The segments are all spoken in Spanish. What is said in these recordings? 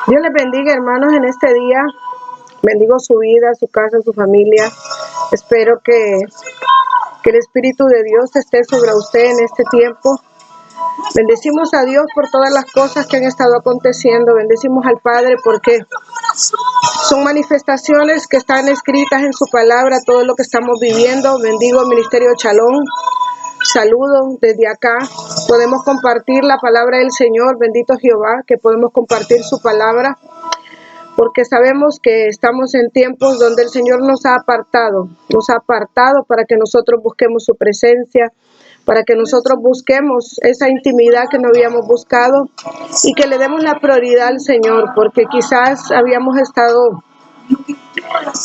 Dios les bendiga, hermanos, en este día. Bendigo su vida, su casa, su familia. Espero que el Espíritu de Dios esté sobre usted en este tiempo. Bendecimos a Dios por todas las cosas que han estado aconteciendo. Bendecimos al Padre porque son manifestaciones que están escritas en su palabra, todo lo que estamos viviendo. Bendigo el Ministerio Shalom. Saludo desde acá. Podemos compartir la palabra del Señor. Bendito Jehová, que podemos compartir su palabra, porque sabemos que estamos en tiempos donde el Señor nos ha apartado para que nosotros busquemos su presencia, para que nosotros busquemos esa intimidad que no habíamos buscado y que le demos la prioridad al Señor, porque quizás habíamos estado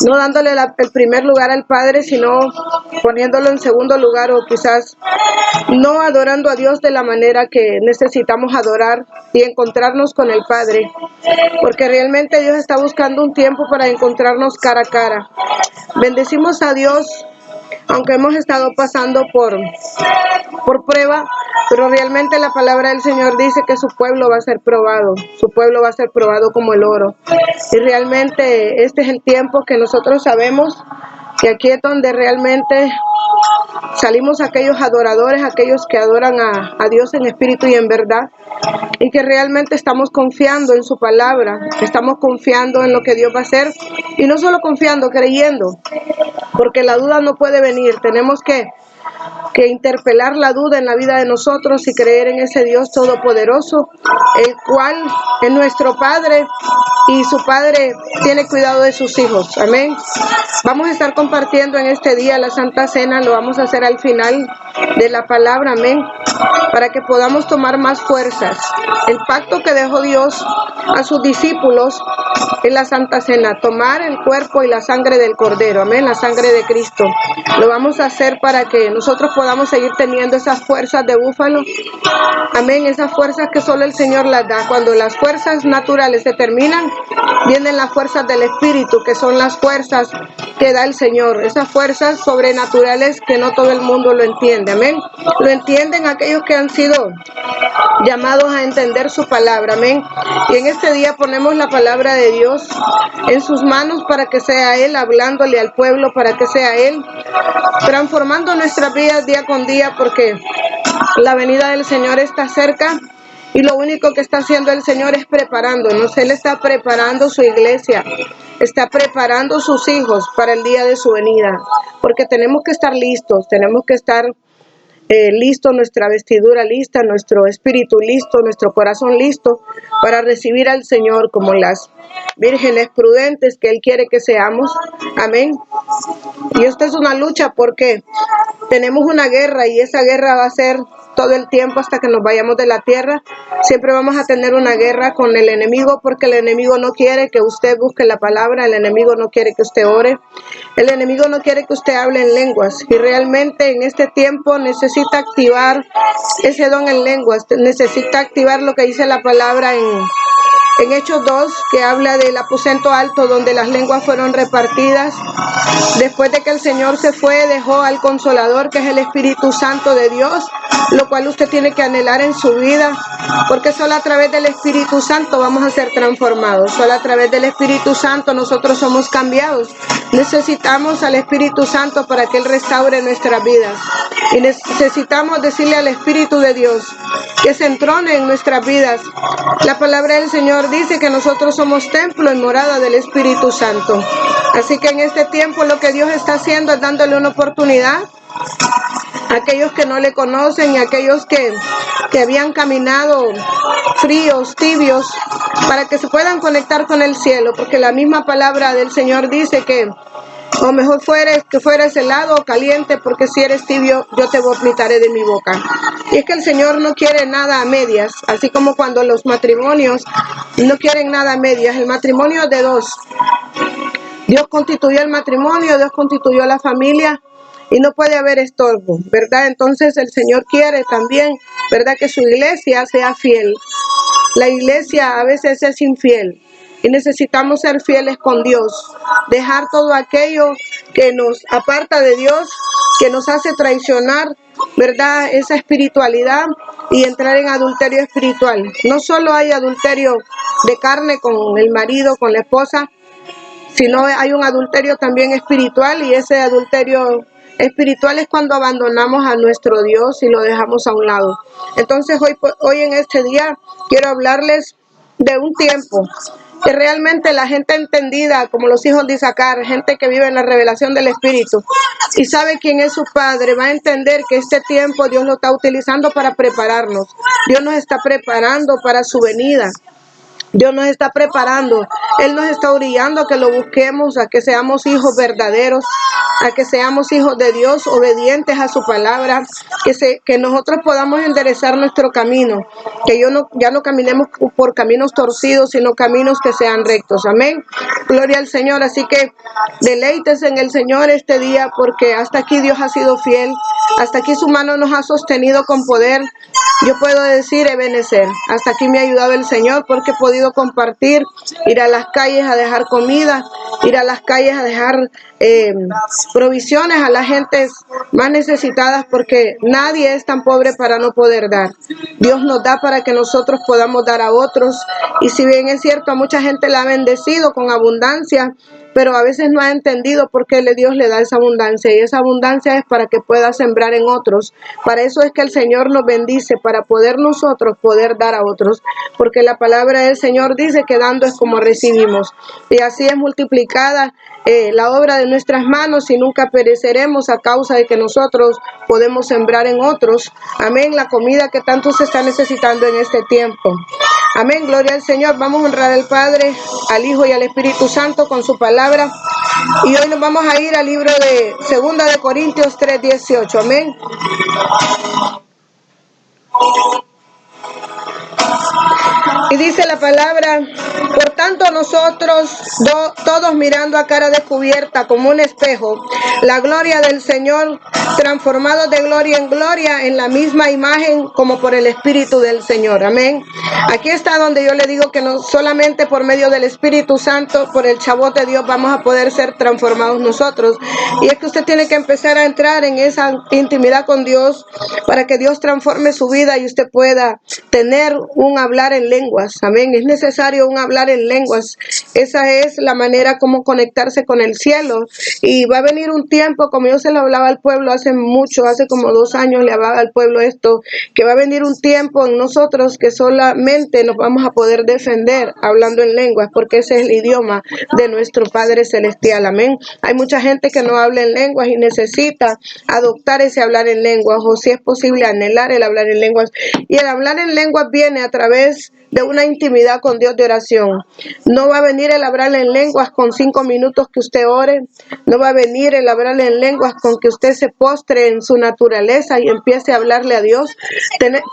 no dándole el primer lugar al Padre, sino poniéndolo en segundo lugar, o quizás no adorando a Dios de la manera que necesitamos adorar y encontrarnos con el Padre, porque realmente Dios está buscando un tiempo para encontrarnos cara a cara. Bendecimos a Dios, aunque hemos estado pasando por prueba, pero realmente la palabra del Señor dice que su pueblo va a ser probado, su pueblo va a ser probado como el oro. Y realmente este es el tiempo que nosotros sabemos que aquí es donde realmente salimos aquellos adoradores, aquellos que adoran a Dios en espíritu y en verdad, y que realmente estamos confiando en su palabra, estamos confiando en lo que Dios va a hacer, y no solo confiando, creyendo, porque la duda no puede venir. Tenemos que interpelar la duda en la vida de nosotros y creer en ese Dios todopoderoso, el cual es nuestro Padre, y su Padre tiene cuidado de sus hijos. Amén. Vamos a estar compartiendo en este día la Santa Cena, lo vamos a hacer al final de la palabra, amén, para que podamos tomar más fuerzas. El pacto que dejó Dios a sus discípulos en la Santa Cena, tomar el cuerpo y la sangre del Cordero, amén, la sangre de Cristo. Lo vamos a hacer para que nosotros podamos seguir teniendo esas fuerzas de búfalo, amén, esas fuerzas que solo el Señor las da. Cuando las fuerzas naturales se terminan, vienen las fuerzas del Espíritu, que son las fuerzas que da el Señor, esas fuerzas sobrenaturales que no todo el mundo lo entiende, amén. Lo entienden aquellos que han sido llamados a entender su palabra, amén. Y en este día ponemos la palabra de Dios en sus manos para que sea Él hablándole al pueblo, para que sea Él transformando nuestras vidas día con día, porque la venida del Señor está cerca. Y lo único que está haciendo el Señor es preparándonos. Él está preparando su iglesia, está preparando sus hijos para el día de su venida, porque tenemos que estar listos, tenemos que estar listo, nuestra vestidura lista, nuestro espíritu listo, nuestro corazón listo para recibir al Señor como las vírgenes prudentes que Él quiere que seamos, amén. Y esta es una lucha porque tenemos una guerra, y esa guerra va a ser todo el tiempo hasta que nos vayamos de la tierra. Siempre vamos a tener una guerra con el enemigo, porque el enemigo no quiere que usted busque la palabra, el enemigo no quiere que usted ore, el enemigo no quiere que usted hable en lenguas, y realmente en este tiempo necesita activar ese don en lenguas, necesita activar lo que dice la palabra en Hechos 2, que habla del aposento alto donde las lenguas fueron repartidas. Después de que el Señor se fue, dejó al Consolador, que es el Espíritu Santo de Dios, lo cual usted tiene que anhelar en su vida, porque solo a través del Espíritu Santo vamos a ser transformados, solo a través del Espíritu Santo nosotros somos cambiados. Necesitamos al Espíritu Santo para que Él restaure nuestras vidas, y necesitamos decirle al Espíritu de Dios que se entrone en nuestras vidas. La palabra del Señor dice que nosotros somos templo y morada del Espíritu Santo. Así que en este tiempo lo que Dios está haciendo es dándole una oportunidad a aquellos que no le conocen y a aquellos que habían caminado fríos, tibios, para que se puedan conectar con el cielo, porque la misma palabra del Señor dice que o mejor que fueres helado o caliente, porque si eres tibio, yo te vomitaré de mi boca. Y es que el Señor no quiere nada a medias, así como cuando los matrimonios no quieren nada a medias. El matrimonio es de dos. Dios constituyó el matrimonio, Dios constituyó la familia, y no puede haber estorbo, ¿verdad? Entonces el Señor quiere también, ¿verdad?, que su iglesia sea fiel. La iglesia a veces es infiel, y necesitamos ser fieles con Dios, dejar todo aquello que nos aparta de Dios que nos hace traicionar, ¿verdad?, esa espiritualidad y entrar en adulterio espiritual. No solo hay adulterio de carne con el marido, con la esposa, sino hay un adulterio también espiritual, y ese adulterio espiritual es cuando abandonamos a nuestro Dios y lo dejamos a un lado. Entonces hoy en este día quiero hablarles de un tiempo que realmente la gente entendida, como los hijos de Isaacar, gente que vive en la revelación del Espíritu y sabe quién es su Padre, va a entender que este tiempo Dios lo está utilizando para prepararnos. Dios nos está preparando para su venida. Dios nos está preparando, Él nos está orillando a que lo busquemos, a que seamos hijos verdaderos, a que seamos hijos de Dios, obedientes a su palabra, que nosotros podamos enderezar nuestro camino, que ya no caminemos por caminos torcidos, sino caminos que sean rectos. Amén. Gloria al Señor. Así que deleites en el Señor este día, porque hasta aquí Dios ha sido fiel, hasta aquí su mano nos ha sostenido con poder. Yo puedo decir, Ebenezer, hasta aquí me ha ayudado el Señor, porque he podido compartir, ir a las calles a dejar comida, ir a las calles a dejar provisiones a las gentes más necesitadas, porque nadie es tan pobre para no poder dar. Dios nos da para que nosotros podamos dar a otros, y si bien es cierto, a mucha gente la ha bendecido con abundancia, pero a veces no ha entendido por qué Dios le da esa abundancia, y esa abundancia es para que pueda sembrar en otros. Para eso es que el Señor nos bendice, para poder nosotros poder dar a otros, porque la palabra del Señor dice que dando es como recibimos, y así es multiplicada la obra de nuestras manos, y nunca pereceremos a causa de que nosotros podemos sembrar en otros. Amén, la comida que tanto se está necesitando en este tiempo. Amén, gloria al Señor. Vamos a honrar al Padre, al Hijo y al Espíritu Santo con su palabra. Y hoy nos vamos a ir al libro de 2 de Corintios 3:18. Amén. Y dice la palabra: por tanto nosotros todos mirando a cara descubierta como un espejo la gloria del Señor, transformados de gloria en gloria en la misma imagen como por el Espíritu del Señor. Amén. Aquí está donde yo le digo que no solamente por medio del Espíritu Santo, por el chabot de Dios, vamos a poder ser transformados nosotros. Y es que usted tiene que empezar a entrar en esa intimidad con Dios para que Dios transforme su vida y usted pueda tener un hablar en lenguas. Amén. Es necesario un hablar en lenguas. Esa es la manera como conectarse con el cielo. Y va a venir un tiempo, como yo se lo hablaba al pueblo hace como 2 años le hablaba al pueblo esto, que va a venir un tiempo en nosotros que solamente nos vamos a poder defender hablando en lenguas, porque ese es el idioma de nuestro Padre Celestial. Amén. Hay mucha gente que no habla en lenguas y necesita adoptar ese hablar en lenguas, o si es posible anhelar el hablar en lenguas. Y el hablar en lenguas viene a través de una intimidad con Dios de oración. No va a venir el hablar en lenguas con 5 minutos que usted ore. No va a venir el hablar en lenguas con que usted se postre en su naturaleza y empiece a hablarle a Dios.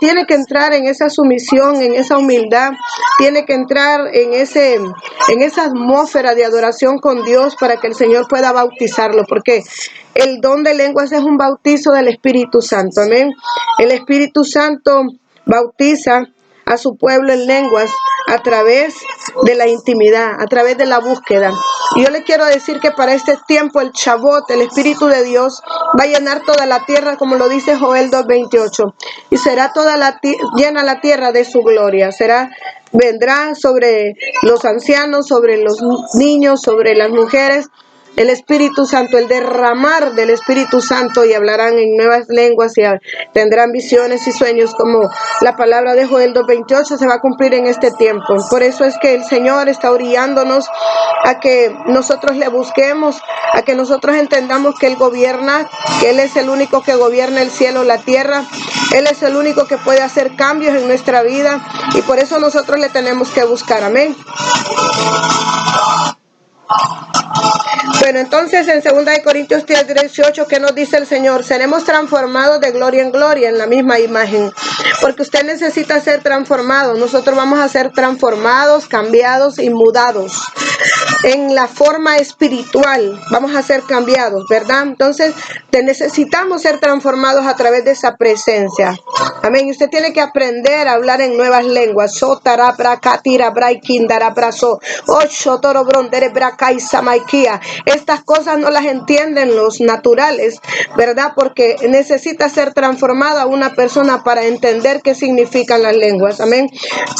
Tiene que entrar en esa sumisión, en esa humildad. Tiene que entrar en esa atmósfera de adoración con Dios para que el Señor pueda bautizarlo, porque el don de lenguas es un bautizo del Espíritu Santo. Amén. El Espíritu Santo bautiza a su pueblo en lenguas a través de la intimidad, a través de la búsqueda. Y yo le quiero decir que para este tiempo el chabot, el Espíritu de Dios, va a llenar toda la tierra, como lo dice Joel 2:28, y será llena la tierra de su gloria. Vendrá sobre los ancianos, sobre los niños, sobre las mujeres, el Espíritu Santo, el derramar del Espíritu Santo, y hablarán en nuevas lenguas y tendrán visiones y sueños, como la palabra de Joel 2:28 se va a cumplir en este tiempo. Por eso es que el Señor está orillándonos a que nosotros le busquemos, a que nosotros entendamos que Él gobierna, que Él es el único que gobierna el cielo, la tierra. Él es el único que puede hacer cambios en nuestra vida, y por eso nosotros le tenemos que buscar. Amén. Bueno, entonces en 2 de Corintios 3:18, ¿qué nos dice el Señor? Seremos transformados de gloria en gloria en la misma imagen, porque usted necesita ser transformado. Nosotros vamos a ser transformados, cambiados y mudados. en la forma espiritual, vamos a ser cambiados, ¿verdad? Entonces, necesitamos ser transformados a través de esa presencia. Amén. Y usted tiene que aprender a hablar en nuevas lenguas. Estas cosas no las entienden los naturales, ¿verdad? Porque necesita ser transformada una persona para entender qué significan las lenguas. Amén.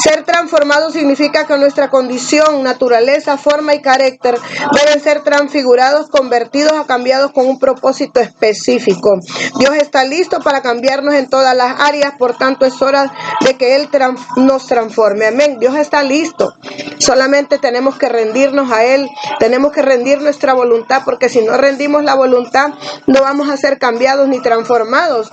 Ser transformado significa que nuestra condición, naturaleza, forma y carácter deben ser transfigurados, convertidos o cambiados con un propósito específico. Dios está listo para cambiarnos en todas las áreas, por tanto es hora de que Él nos transforme. Amén. Dios está listo. Solamente tenemos que rendirnos a Él, tenemos que rendir nuestra voluntad, porque si no rendimos la voluntad, no vamos a ser cambiados ni transformados.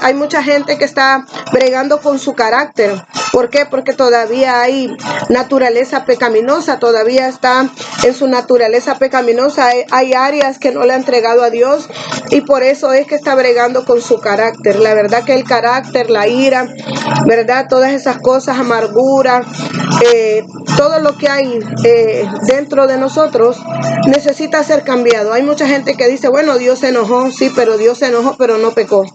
Hay mucha gente que está bregando con su carácter. ¿Por qué? Porque todavía hay naturaleza pecaminosa, todavía está en su naturaleza pecaminosa. Hay áreas que no le ha entregado a Dios y por eso es que está bregando con su carácter. La verdad que el carácter, la ira, ¿verdad? Todas esas cosas, amargura, todo lo que hay dentro de nosotros necesita ser cambiado. Hay mucha gente que dice, bueno, Dios se enojó, sí, pero Dios se enojó, pero no pecó.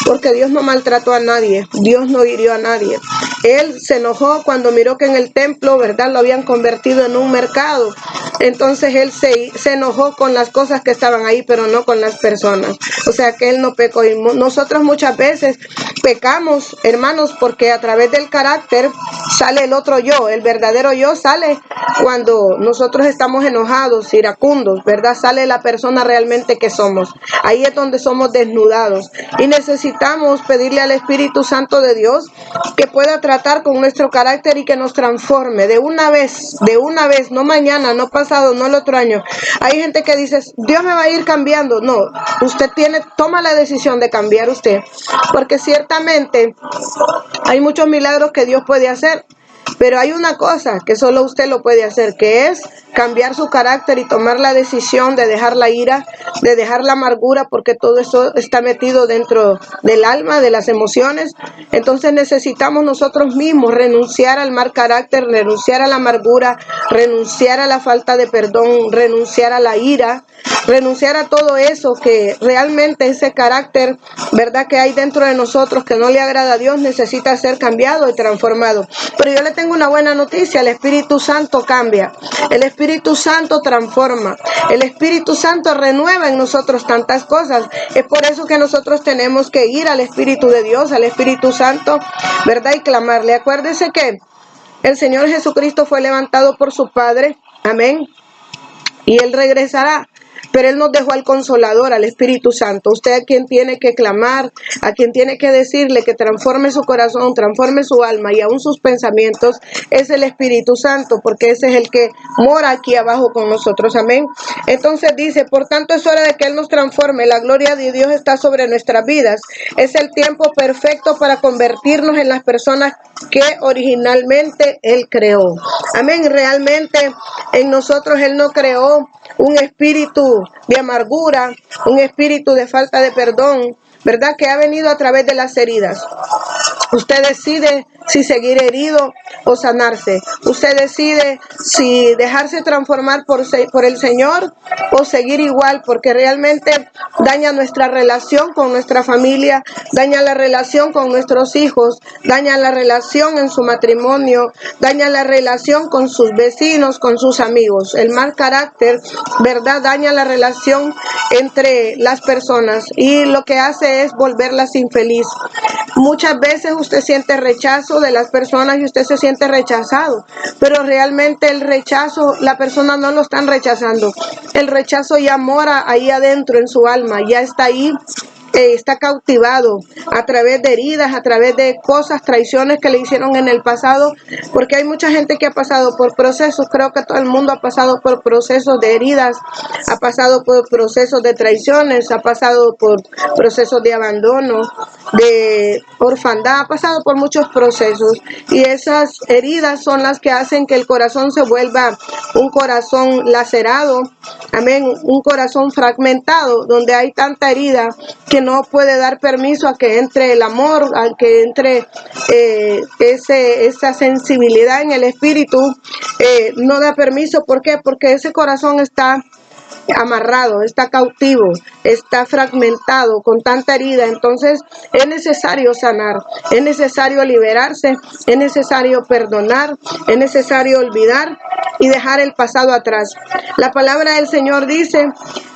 Porque Dios no maltrató a nadie, Dios no hirió a nadie. Él se enojó cuando miró que en el templo, ¿verdad?, lo habían convertido en un mercado. Entonces Él se enojó con las cosas que estaban ahí, pero no con las personas. O sea que Él no pecó. Y nosotros muchas veces pecamos, hermanos, porque a través del carácter sale el otro yo. El verdadero yo sale cuando nosotros estamos enojados, iracundos, ¿verdad? Sale la persona realmente que somos. Ahí es donde somos desnudados. Y necesitamos pedirle al Espíritu Santo de Dios que pueda tratar con nuestro carácter y que nos transforme de una vez, no mañana, no pasado, no el otro año. Hay gente que dice, Dios me va a ir cambiando. No, usted toma la decisión de cambiar usted, porque ciertamente hay muchos milagros que Dios puede hacer, pero hay una cosa que solo usted lo puede hacer, que es cambiar su carácter y tomar la decisión de dejar la ira, de dejar la amargura, porque todo eso está metido dentro del alma, de las emociones. Entonces necesitamos nosotros mismos renunciar al mal carácter, renunciar a la amargura, renunciar a la falta de perdón, renunciar a la ira, renunciar a todo eso que realmente ese carácter, ¿verdad?, que hay dentro de nosotros que no le agrada a Dios, necesita ser cambiado y transformado. Pero yo le tengo una buena noticia: el Espíritu Santo cambia, el Espíritu Santo transforma, el Espíritu Santo renueva en nosotros tantas cosas. Es por eso que nosotros tenemos que ir al Espíritu de Dios, al Espíritu Santo, ¿verdad?, y clamarle. Acuérdese que el Señor Jesucristo fue levantado por su Padre, amén, y Él regresará. Pero Él nos dejó al Consolador, al Espíritu Santo. Usted a quien tiene que clamar, a quien tiene que decirle que transforme su corazón, transforme su alma y aún sus pensamientos, es el Espíritu Santo, porque ese es el que mora aquí abajo con nosotros. Amén. Entonces dice, por tanto es hora de que Él nos transforme. La gloria de Dios está sobre nuestras vidas. Es el tiempo perfecto para convertirnos en las personas que originalmente Él creó. Amén. Realmente en nosotros Él no creó un espíritu de amargura, un espíritu de falta de perdón, ¿verdad?, que ha venido a través de las heridas. Usted decide si seguir herido o sanarse. Usted decide si dejarse transformar por el Señor o seguir igual, porque realmente daña nuestra relación con nuestra familia, daña la relación con nuestros hijos, daña la relación en su matrimonio, daña la relación con sus vecinos, con sus amigos. El mal carácter, ¿verdad?, daña la relación entre las personas y lo que hace es volverlas infeliz. Muchas veces usted siente rechazo de las personas y usted se siente rechazado, pero realmente el rechazo, la persona no lo están rechazando. El rechazo ya mora ahí adentro en su alma, ya está ahí. Está cautivado a través de heridas, a través de cosas, traiciones que le hicieron en el pasado, porque hay mucha gente que ha pasado por procesos. Creo que todo el mundo ha pasado por procesos de heridas, ha pasado por procesos de traiciones, ha pasado por procesos de abandono, de orfandad, ha pasado por muchos procesos, y esas heridas son las que hacen que el corazón se vuelva un corazón lacerado, amén, un corazón fragmentado, donde hay tanta herida que no puede dar permiso a que entre el amor, a que entre esa sensibilidad en el espíritu, no da permiso. ¿Por qué? Porque ese corazón está amarrado, está cautivo, está fragmentado con tanta herida. Entonces es necesario sanar, es necesario liberarse, es necesario perdonar, es necesario olvidar y dejar el pasado atrás. La palabra del Señor dice: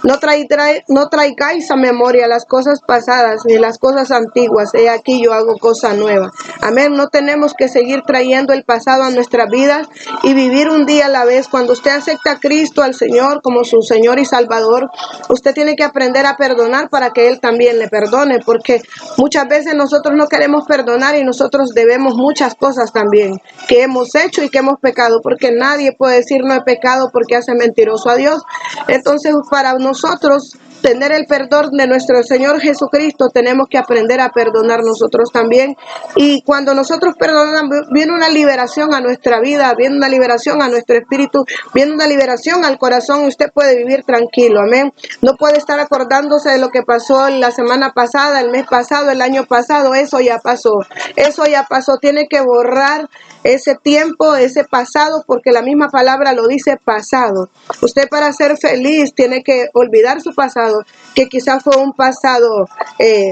no traigáis a memoria las cosas pasadas ni las cosas antiguas. He aquí yo hago cosa nueva. Amén. No tenemos que seguir trayendo el pasado a nuestras vidas y vivir un día a la vez. Cuando usted acepta a Cristo, al Señor, como su Señor y Salvador, usted tiene que aprender a perdonar para que Él también le perdone, porque muchas veces nosotros no queremos perdonar y nosotros debemos muchas cosas también que hemos hecho y que hemos pecado, porque nadie puede decir no he pecado porque hace mentiroso a Dios. Entonces, para nosotros tener el perdón de nuestro Señor Jesucristo, tenemos que aprender a perdonar nosotros también. Y cuando nosotros perdonamos, viene una liberación a nuestra vida, viene una liberación a nuestro espíritu, viene una liberación al corazón. Usted puede vivir tranquilo, amén. No puede estar acordándose de lo que pasó la semana pasada, el mes pasado, el año pasado. Eso ya pasó, eso ya pasó. Tiene que borrar ese tiempo, ese pasado, porque la misma palabra lo dice, pasado. Usted, para ser feliz, tiene que olvidar su pasado, que quizás fue un pasado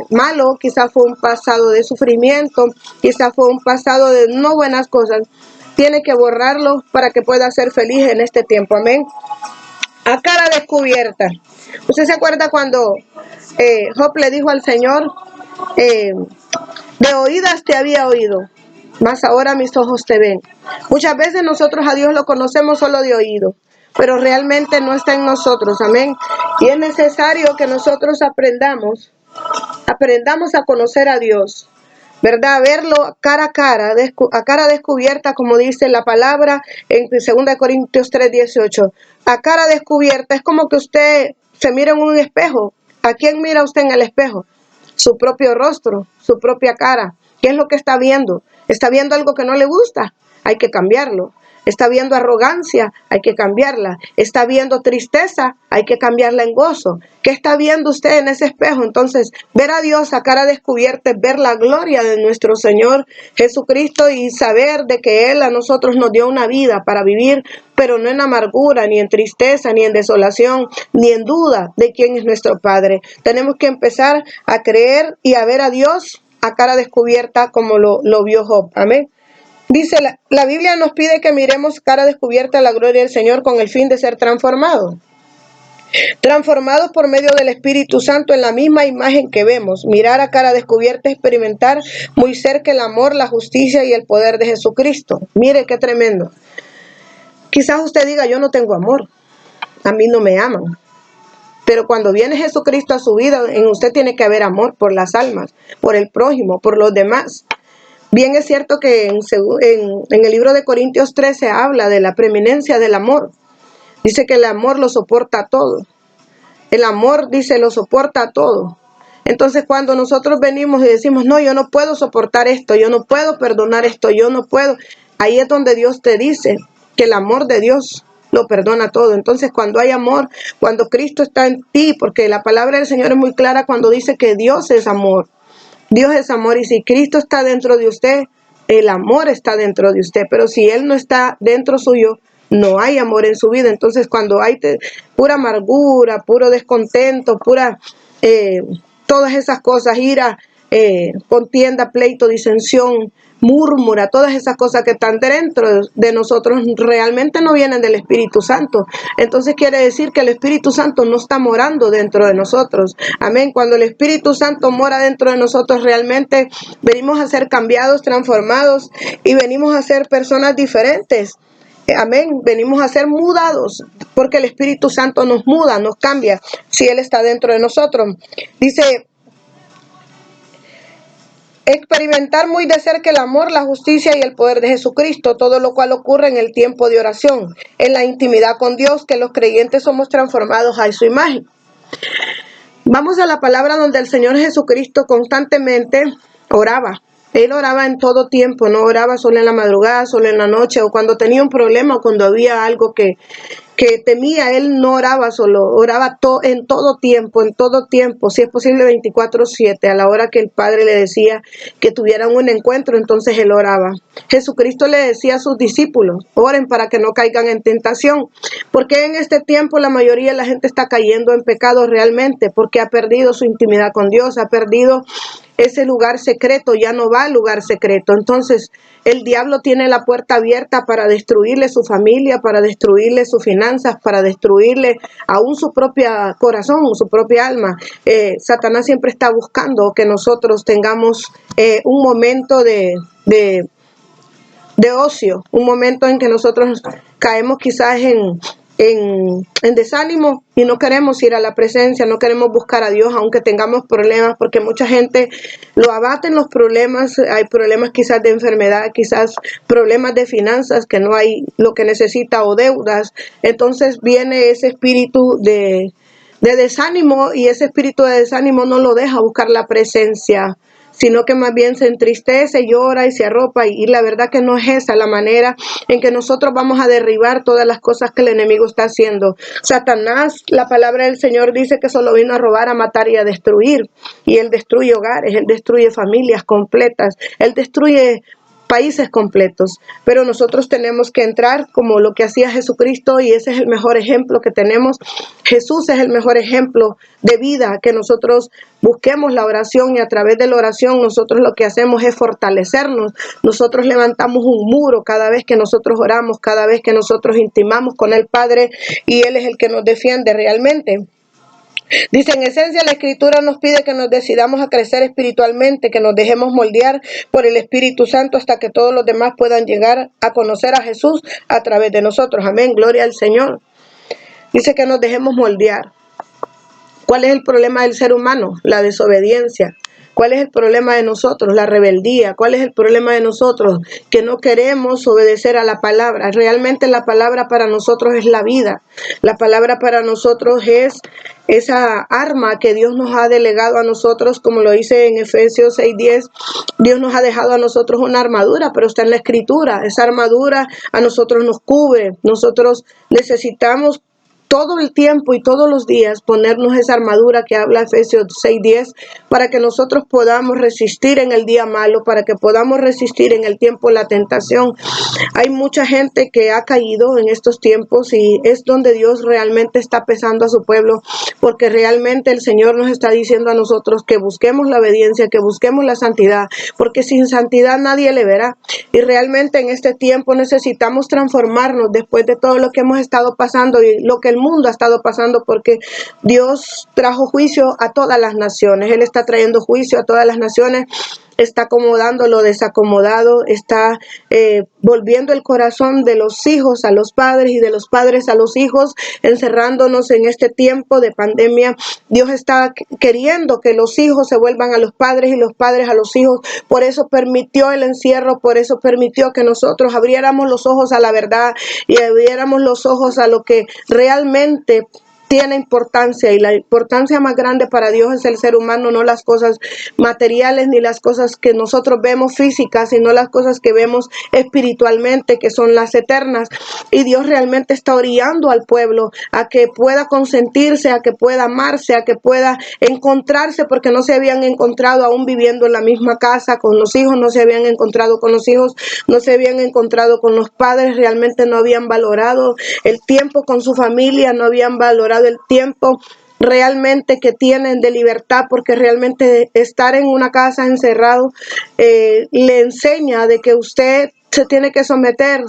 malo, quizás fue un pasado de sufrimiento, quizás fue un pasado de no buenas cosas. Tiene que borrarlo para que pueda ser feliz en este tiempo, amén. A cara descubierta. ¿Usted se acuerda cuando Job le dijo al Señor: de oídas te había oído, mas ahora mis ojos te ven? Muchas veces nosotros a Dios lo conocemos solo de oído, pero realmente no está en nosotros, amén. Y es necesario que nosotros aprendamos a conocer a Dios, ¿verdad? Verlo cara a cara descubierta, como dice la palabra en 2 Corintios 3:18. A cara descubierta es como que usted se mira en un espejo. ¿A quién mira usted en el espejo? Su propio rostro, su propia cara. ¿Qué es lo que está viendo? ¿Está viendo algo que no le gusta? Hay que cambiarlo. ¿Está viendo arrogancia? Hay que cambiarla. ¿Está viendo tristeza? Hay que cambiarla en gozo. ¿Qué está viendo usted en ese espejo? Entonces, ver a Dios a cara descubierta es ver la gloria de nuestro Señor Jesucristo y saber de que Él a nosotros nos dio una vida para vivir, pero no en amargura, ni en tristeza, ni en desolación, ni en duda de quién es nuestro Padre. Tenemos que empezar a creer y a ver a Dios a cara descubierta como lo vio Job. Amén. Dice, la Biblia nos pide que miremos cara descubierta la gloria del Señor con el fin de ser transformados. Transformados por medio del Espíritu Santo en la misma imagen que vemos. Mirar a cara descubierta, experimentar muy cerca el amor, la justicia y el poder de Jesucristo. Mire qué tremendo. Quizás usted diga: yo no tengo amor, a mí no me aman. Pero cuando viene Jesucristo a su vida, en usted tiene que haber amor por las almas, por el prójimo, por los demás. Bien es cierto que en el libro de Corintios 13 habla de la preeminencia del amor. Dice que el amor lo soporta todo. El amor, dice, lo soporta todo. Entonces, cuando nosotros venimos y decimos: no, yo no puedo soportar esto, yo no puedo perdonar esto, yo no puedo, ahí es donde Dios te dice que el amor de Dios lo perdona todo. Entonces, cuando hay amor, cuando Cristo está en ti, porque la palabra del Señor es muy clara cuando dice que Dios es amor. Dios es amor, y si Cristo está dentro de usted, el amor está dentro de usted. Pero si Él no está dentro suyo, no hay amor en su vida. Entonces, cuando hay pura amargura, puro descontento, todas esas cosas, ira, contienda, pleito, disensión, murmura, todas esas cosas que están dentro de nosotros realmente no vienen del Espíritu Santo. Entonces quiere decir que el Espíritu Santo no está morando dentro de nosotros. Amén. Cuando el Espíritu Santo mora dentro de nosotros, realmente venimos a ser cambiados, transformados, y venimos a ser personas diferentes. Amén. Venimos a ser mudados, porque el Espíritu Santo nos muda, nos cambia, si Él está dentro de nosotros. Dice: experimentar muy de cerca el amor, la justicia y el poder de Jesucristo, todo lo cual ocurre en el tiempo de oración, en la intimidad con Dios, que los creyentes somos transformados a su imagen. Vamos a la palabra donde el Señor Jesucristo constantemente oraba. Él oraba en todo tiempo, no oraba solo en la madrugada, solo en la noche, o cuando tenía un problema, o cuando había algo que que temía, él no oraba solo, oraba en todo tiempo, si es posible 24/7, a la hora que el Padre le decía que tuvieran un encuentro, entonces él oraba. Jesucristo le decía a sus discípulos, oren para que no caigan en tentación, porque en este tiempo la mayoría de la gente está cayendo en pecado realmente, porque ha perdido su intimidad con Dios, ha perdido ese lugar secreto, ya no va al lugar secreto. Entonces, el diablo tiene la puerta abierta para destruirle su familia, para destruirle sus finanzas, para destruirle aún su propia corazón, su propia alma. Satanás siempre está buscando que nosotros tengamos un momento de ocio, un momento en que nosotros caemos quizás en desánimo y no queremos ir a la presencia, no queremos buscar a Dios aunque tengamos problemas, porque mucha gente lo abaten los problemas, hay problemas quizás de enfermedad, quizás problemas de finanzas, que no hay lo que necesita o deudas, entonces viene ese espíritu de desánimo y ese espíritu de desánimo no lo deja buscar la presencia, sino que más bien se entristece, llora y se arropa, y la verdad que no es esa la manera en que nosotros vamos a derribar todas las cosas que el enemigo está haciendo. Satanás, la palabra del Señor dice que solo vino a robar, a matar y a destruir, y él destruye hogares, él destruye familias completas, él destruye países completos, pero nosotros tenemos que entrar como lo que hacía Jesucristo, y ese es el mejor ejemplo que tenemos. Jesús es el mejor ejemplo de vida, que nosotros busquemos la oración, y a través de la oración nosotros lo que hacemos es fortalecernos. Nosotros levantamos un muro cada vez que nosotros oramos, cada vez que nosotros intimamos con el Padre, y Él es el que nos defiende realmente. Dice, en esencia, la Escritura nos pide que nos decidamos a crecer espiritualmente, que nos dejemos moldear por el Espíritu Santo hasta que todos los demás puedan llegar a conocer a Jesús a través de nosotros. Amén, gloria al Señor. Dice que nos dejemos moldear. ¿Cuál es el problema del ser humano? La desobediencia. ¿Cuál es el problema de nosotros? La rebeldía. ¿Cuál es el problema de nosotros? Que no queremos obedecer a la palabra. Realmente la palabra para nosotros es la vida. La palabra para nosotros es esa arma que Dios nos ha delegado a nosotros, como lo dice en Efesios 6:10. Dios nos ha dejado a nosotros una armadura, pero está en la Escritura. Esa armadura a nosotros nos cubre. Nosotros necesitamos todo el tiempo y todos los días ponernos esa armadura que habla Efesios 6:10, para que nosotros podamos resistir en el día malo, para que podamos resistir en el tiempo de la tentación. Hay mucha gente que ha caído en estos tiempos, y es donde Dios realmente está pesando a su pueblo, porque realmente el Señor nos está diciendo a nosotros que busquemos la obediencia, que busquemos la santidad, porque sin santidad nadie le verá. Y realmente en este tiempo necesitamos transformarnos después de todo lo que hemos estado pasando y lo que el mundo ha estado pasando, porque Dios trajo juicio a todas las naciones. Él está trayendo juicio a todas las naciones, está acomodando lo desacomodado, está volviendo el corazón de los hijos a los padres y de los padres a los hijos, encerrándonos en este tiempo de pandemia. Dios está queriendo que los hijos se vuelvan a los padres y los padres a los hijos. Por eso permitió el encierro, por eso permitió que nosotros abriéramos los ojos a la verdad y abriéramos los ojos a lo que realmente tiene importancia, y la importancia más grande para Dios es el ser humano, no las cosas materiales ni las cosas que nosotros vemos físicas, sino las cosas que vemos espiritualmente, que son las eternas. Y Dios realmente está orillando al pueblo a que pueda consentirse, a que pueda amarse, a que pueda encontrarse, porque no se habían encontrado aún viviendo en la misma casa con los hijos, no se habían encontrado con los hijos, no se habían encontrado con los padres, realmente no habían valorado el tiempo con su familia, no habían valorado el tiempo realmente que tienen de libertad, porque realmente estar en una casa encerrado le enseña de que usted se tiene que someter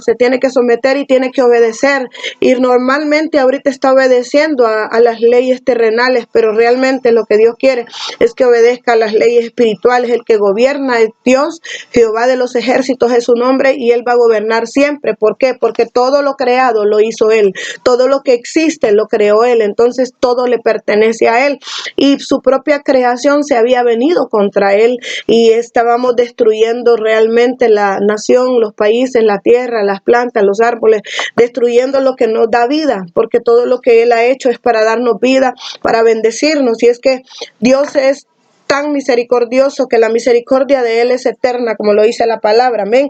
y tiene que obedecer, y normalmente ahorita está obedeciendo a las leyes terrenales, pero realmente lo que Dios quiere es que obedezca a las leyes espirituales. El que gobierna es Dios, Jehová de los ejércitos es su nombre, y Él va a gobernar siempre. ¿Por qué? Porque todo lo creado lo hizo Él, todo lo que existe lo creó Él, entonces todo le pertenece a Él, y su propia creación se había venido contra Él, y estábamos destruyendo realmente la nación, los países, la tierra, las plantas, los árboles, destruyendo lo que nos da vida, porque todo lo que Él ha hecho es para darnos vida, para bendecirnos. Y es que Dios es tan misericordioso que la misericordia de Él es eterna, como lo dice la palabra. Amén.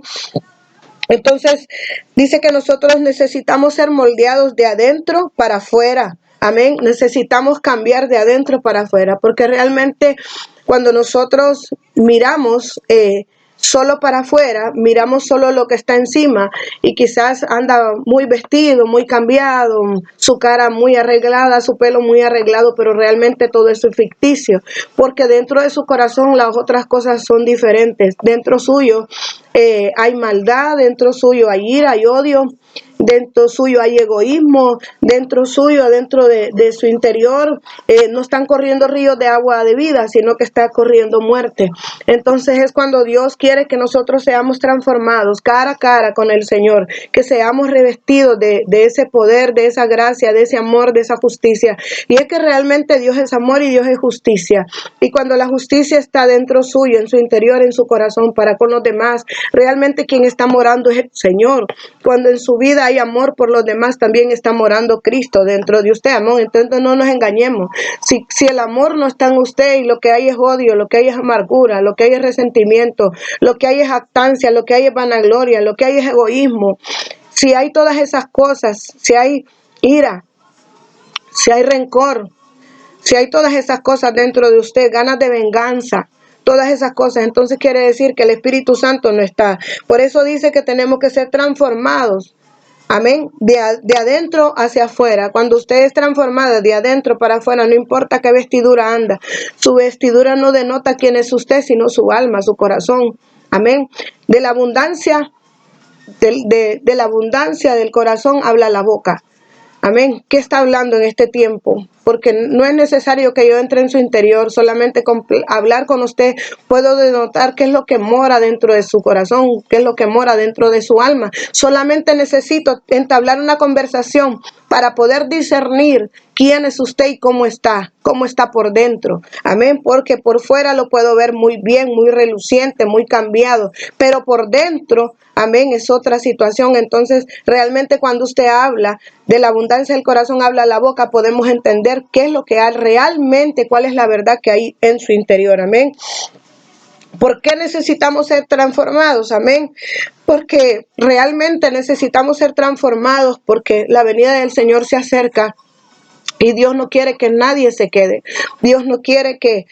Entonces, dice que nosotros necesitamos ser moldeados de adentro para afuera. Amén. Necesitamos cambiar de adentro para afuera, porque realmente cuando nosotros miramos solo para afuera, miramos solo lo que está encima y quizás anda muy vestido, muy cambiado, su cara muy arreglada, su pelo muy arreglado, pero realmente todo eso es ficticio, porque dentro de su corazón las otras cosas son diferentes. Dentro suyo hay maldad, dentro suyo hay ira, hay odio, dentro suyo hay egoísmo, dentro suyo, dentro de su interior, no están corriendo ríos de agua de vida, sino que está corriendo muerte. Entonces es cuando Dios quiere que nosotros seamos transformados cara a cara con el Señor, que seamos revestidos de ese poder, de esa gracia, de ese amor, de esa justicia. Y es que realmente Dios es amor y Dios es justicia. Y cuando la justicia está dentro suyo, en su interior, en su corazón, para con los demás, realmente quien está morando es el Señor. Cuando en su vida hay amor por los demás, también está morando Cristo dentro de usted, amor. Entonces no nos engañemos. Si el amor no está en usted y lo que hay es odio, lo que hay es amargura, lo que hay es resentimiento, lo que hay es jactancia, lo que hay es vanagloria, lo que hay es egoísmo, si hay todas esas cosas, si hay ira, si hay rencor, si hay todas esas cosas dentro de usted, ganas de venganza, todas esas cosas, entonces quiere decir que el Espíritu Santo no está. Por eso dice que tenemos que ser transformados. Amén. De adentro hacia afuera. Cuando usted es transformada de adentro para afuera, no importa qué vestidura anda. Su vestidura no denota quién es usted, sino su alma, su corazón. Amén. De la abundancia, de la abundancia del corazón habla la boca. Amén. ¿Qué está hablando en este tiempo? Porque no es necesario que yo entre en su interior, solamente con hablar con usted puedo denotar qué es lo que mora dentro de su corazón, qué es lo que mora dentro de su alma. Solamente necesito entablar una conversación para poder discernir quién es usted y cómo está por dentro. Amén, porque por fuera lo puedo ver muy bien, muy reluciente, muy cambiado, pero por dentro, amén, es otra situación. Entonces, realmente cuando usted habla de la abundancia del corazón, habla la boca, podemos entender qué es lo que hay realmente, cuál es la verdad que hay en su interior. Amén. ¿Por qué necesitamos ser transformados? Amén. Porque realmente necesitamos ser transformados porque la venida del Señor se acerca y Dios no quiere que nadie se quede. Dios no quiere que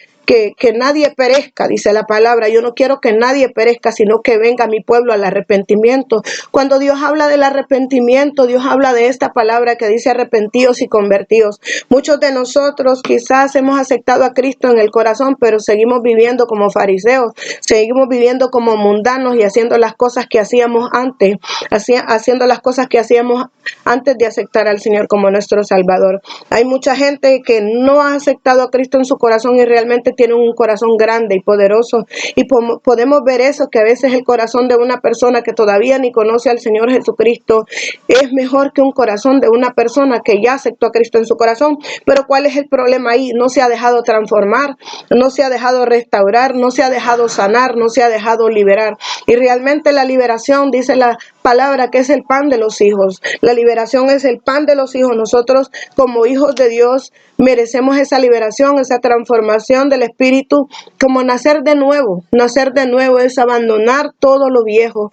nadie perezca, dice la palabra. Yo no quiero que nadie perezca, sino que venga mi pueblo al arrepentimiento. Cuando Dios habla del arrepentimiento, Dios habla de esta palabra que dice arrepentidos y convertidos. Muchos de nosotros quizás hemos aceptado a Cristo en el corazón, pero seguimos viviendo como fariseos, seguimos viviendo como mundanos y haciendo las cosas que hacíamos antes, haciendo las cosas que hacíamos antes de aceptar al Señor como nuestro Salvador. Hay mucha gente que no ha aceptado a Cristo en su corazón y realmente tienen un corazón grande y poderoso. Y podemos ver eso, que a veces el corazón de una persona que todavía ni conoce al Señor Jesucristo es mejor que un corazón de una persona que ya aceptó a Cristo en su corazón. Pero ¿cuál es el problema ahí? No se ha dejado transformar, no se ha dejado restaurar, no se ha dejado sanar, no se ha dejado liberar. Y realmente la liberación, dice la palabra, que es el pan de los hijos. La liberación es el pan de los hijos. Nosotros como hijos de Dios merecemos esa liberación, esa transformación del espíritu, como nacer de nuevo. Nacer de nuevo es abandonar todo lo viejo,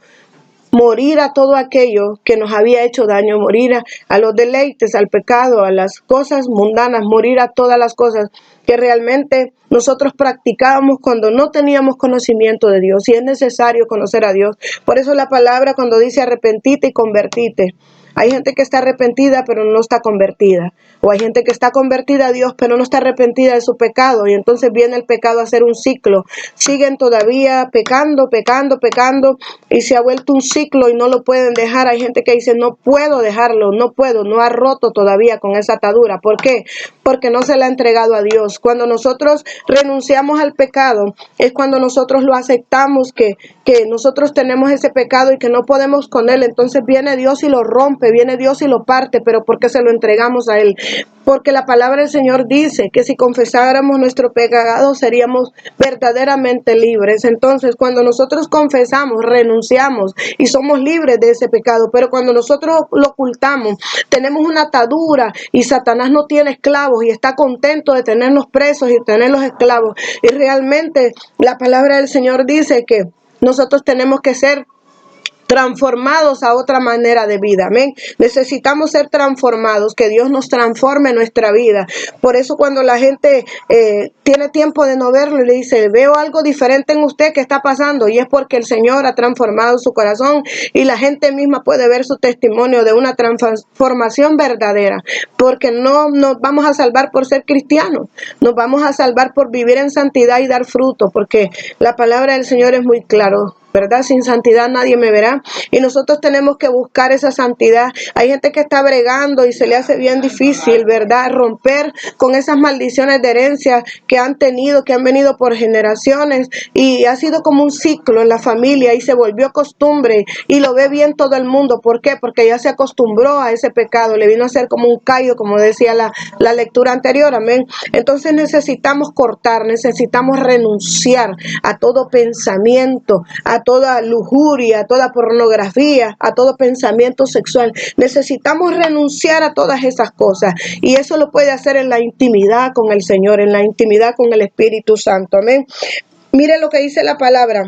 morir a todo aquello que nos había hecho daño, morir a los deleites, al pecado, a las cosas mundanas, morir a todas las cosas que realmente nosotros practicábamos cuando no teníamos conocimiento de Dios. Y es necesario conocer a Dios. Por eso la palabra cuando dice arrepentite y convertite. Hay gente que está arrepentida pero no está convertida. O hay gente que está convertida a Dios pero no está arrepentida de su pecado. Y entonces viene el pecado a hacer un ciclo. Siguen todavía pecando y se ha vuelto un ciclo y no lo pueden dejar. Hay gente que dice no puedo dejarlo, no puedo, no ha roto todavía con esa atadura. ¿Por qué? Porque no se la ha entregado a Dios. Cuando nosotros renunciamos al pecado es cuando nosotros lo aceptamos que nosotros tenemos ese pecado y que no podemos con él. Entonces viene Dios y lo rompe, viene Dios y lo parte, pero porque se lo entregamos a él. Porque la palabra del Señor dice que si confesáramos nuestro pecado seríamos verdaderamente libres. Entonces cuando nosotros confesamos, renunciamos y somos libres de ese pecado. Pero cuando nosotros lo ocultamos, tenemos una atadura y Satanás no tiene esclavos y está contento de tenernos presos y tenerlos esclavos. Y realmente la palabra del Señor dice que nosotros tenemos que ser transformados a otra manera de vida. Amén. Necesitamos ser transformados, que Dios nos transforme nuestra vida. Por eso cuando la gente tiene tiempo de no verlo y le dice, veo algo diferente en usted, ¿qué está pasando? Y es porque el Señor ha transformado su corazón y la gente misma puede ver su testimonio de una transformación verdadera. Porque no nos vamos a salvar por ser cristianos, nos vamos a salvar por vivir en santidad y dar fruto, porque la palabra del Señor es muy claro, ¿verdad? Sin santidad nadie me verá. Y nosotros tenemos que buscar esa santidad. Hay gente que está bregando y se le hace bien difícil, ¿verdad? Romper con esas maldiciones de herencia que han tenido, que han venido por generaciones. Y ha sido como un ciclo en la familia y se volvió costumbre y lo ve bien todo el mundo. ¿Por qué? Porque ya se acostumbró a ese pecado. Le vino a ser como un callo, como decía la lectura anterior. Amén. Entonces necesitamos cortar, necesitamos renunciar a todo pensamiento, a toda lujuria, a toda pornografía, a todo pensamiento sexual. Necesitamos renunciar a todas esas cosas y eso lo puede hacer en la intimidad con el Señor, en la intimidad con el Espíritu Santo. Amén. Mire lo que dice la palabra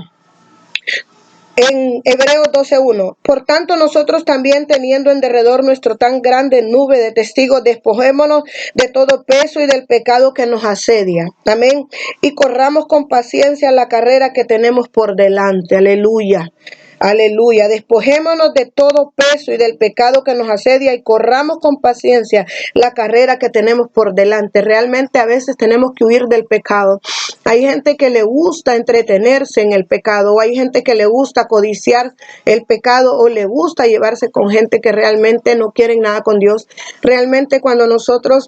en Hebreos 12:1. Por tanto, nosotros también, teniendo en derredor nuestro tan grande nube de testigos, despojémonos de todo peso y del pecado que nos asedia. Amén. Y corramos con paciencia la carrera que tenemos por delante. Aleluya. Aleluya. Despojémonos de todo peso y del pecado que nos asedia y corramos con paciencia la carrera que tenemos por delante. Realmente a veces tenemos que huir del pecado. Hay gente que le gusta entretenerse en el pecado, o hay gente que le gusta codiciar el pecado, o le gusta llevarse con gente que realmente no quieren nada con Dios. Realmente cuando nosotros,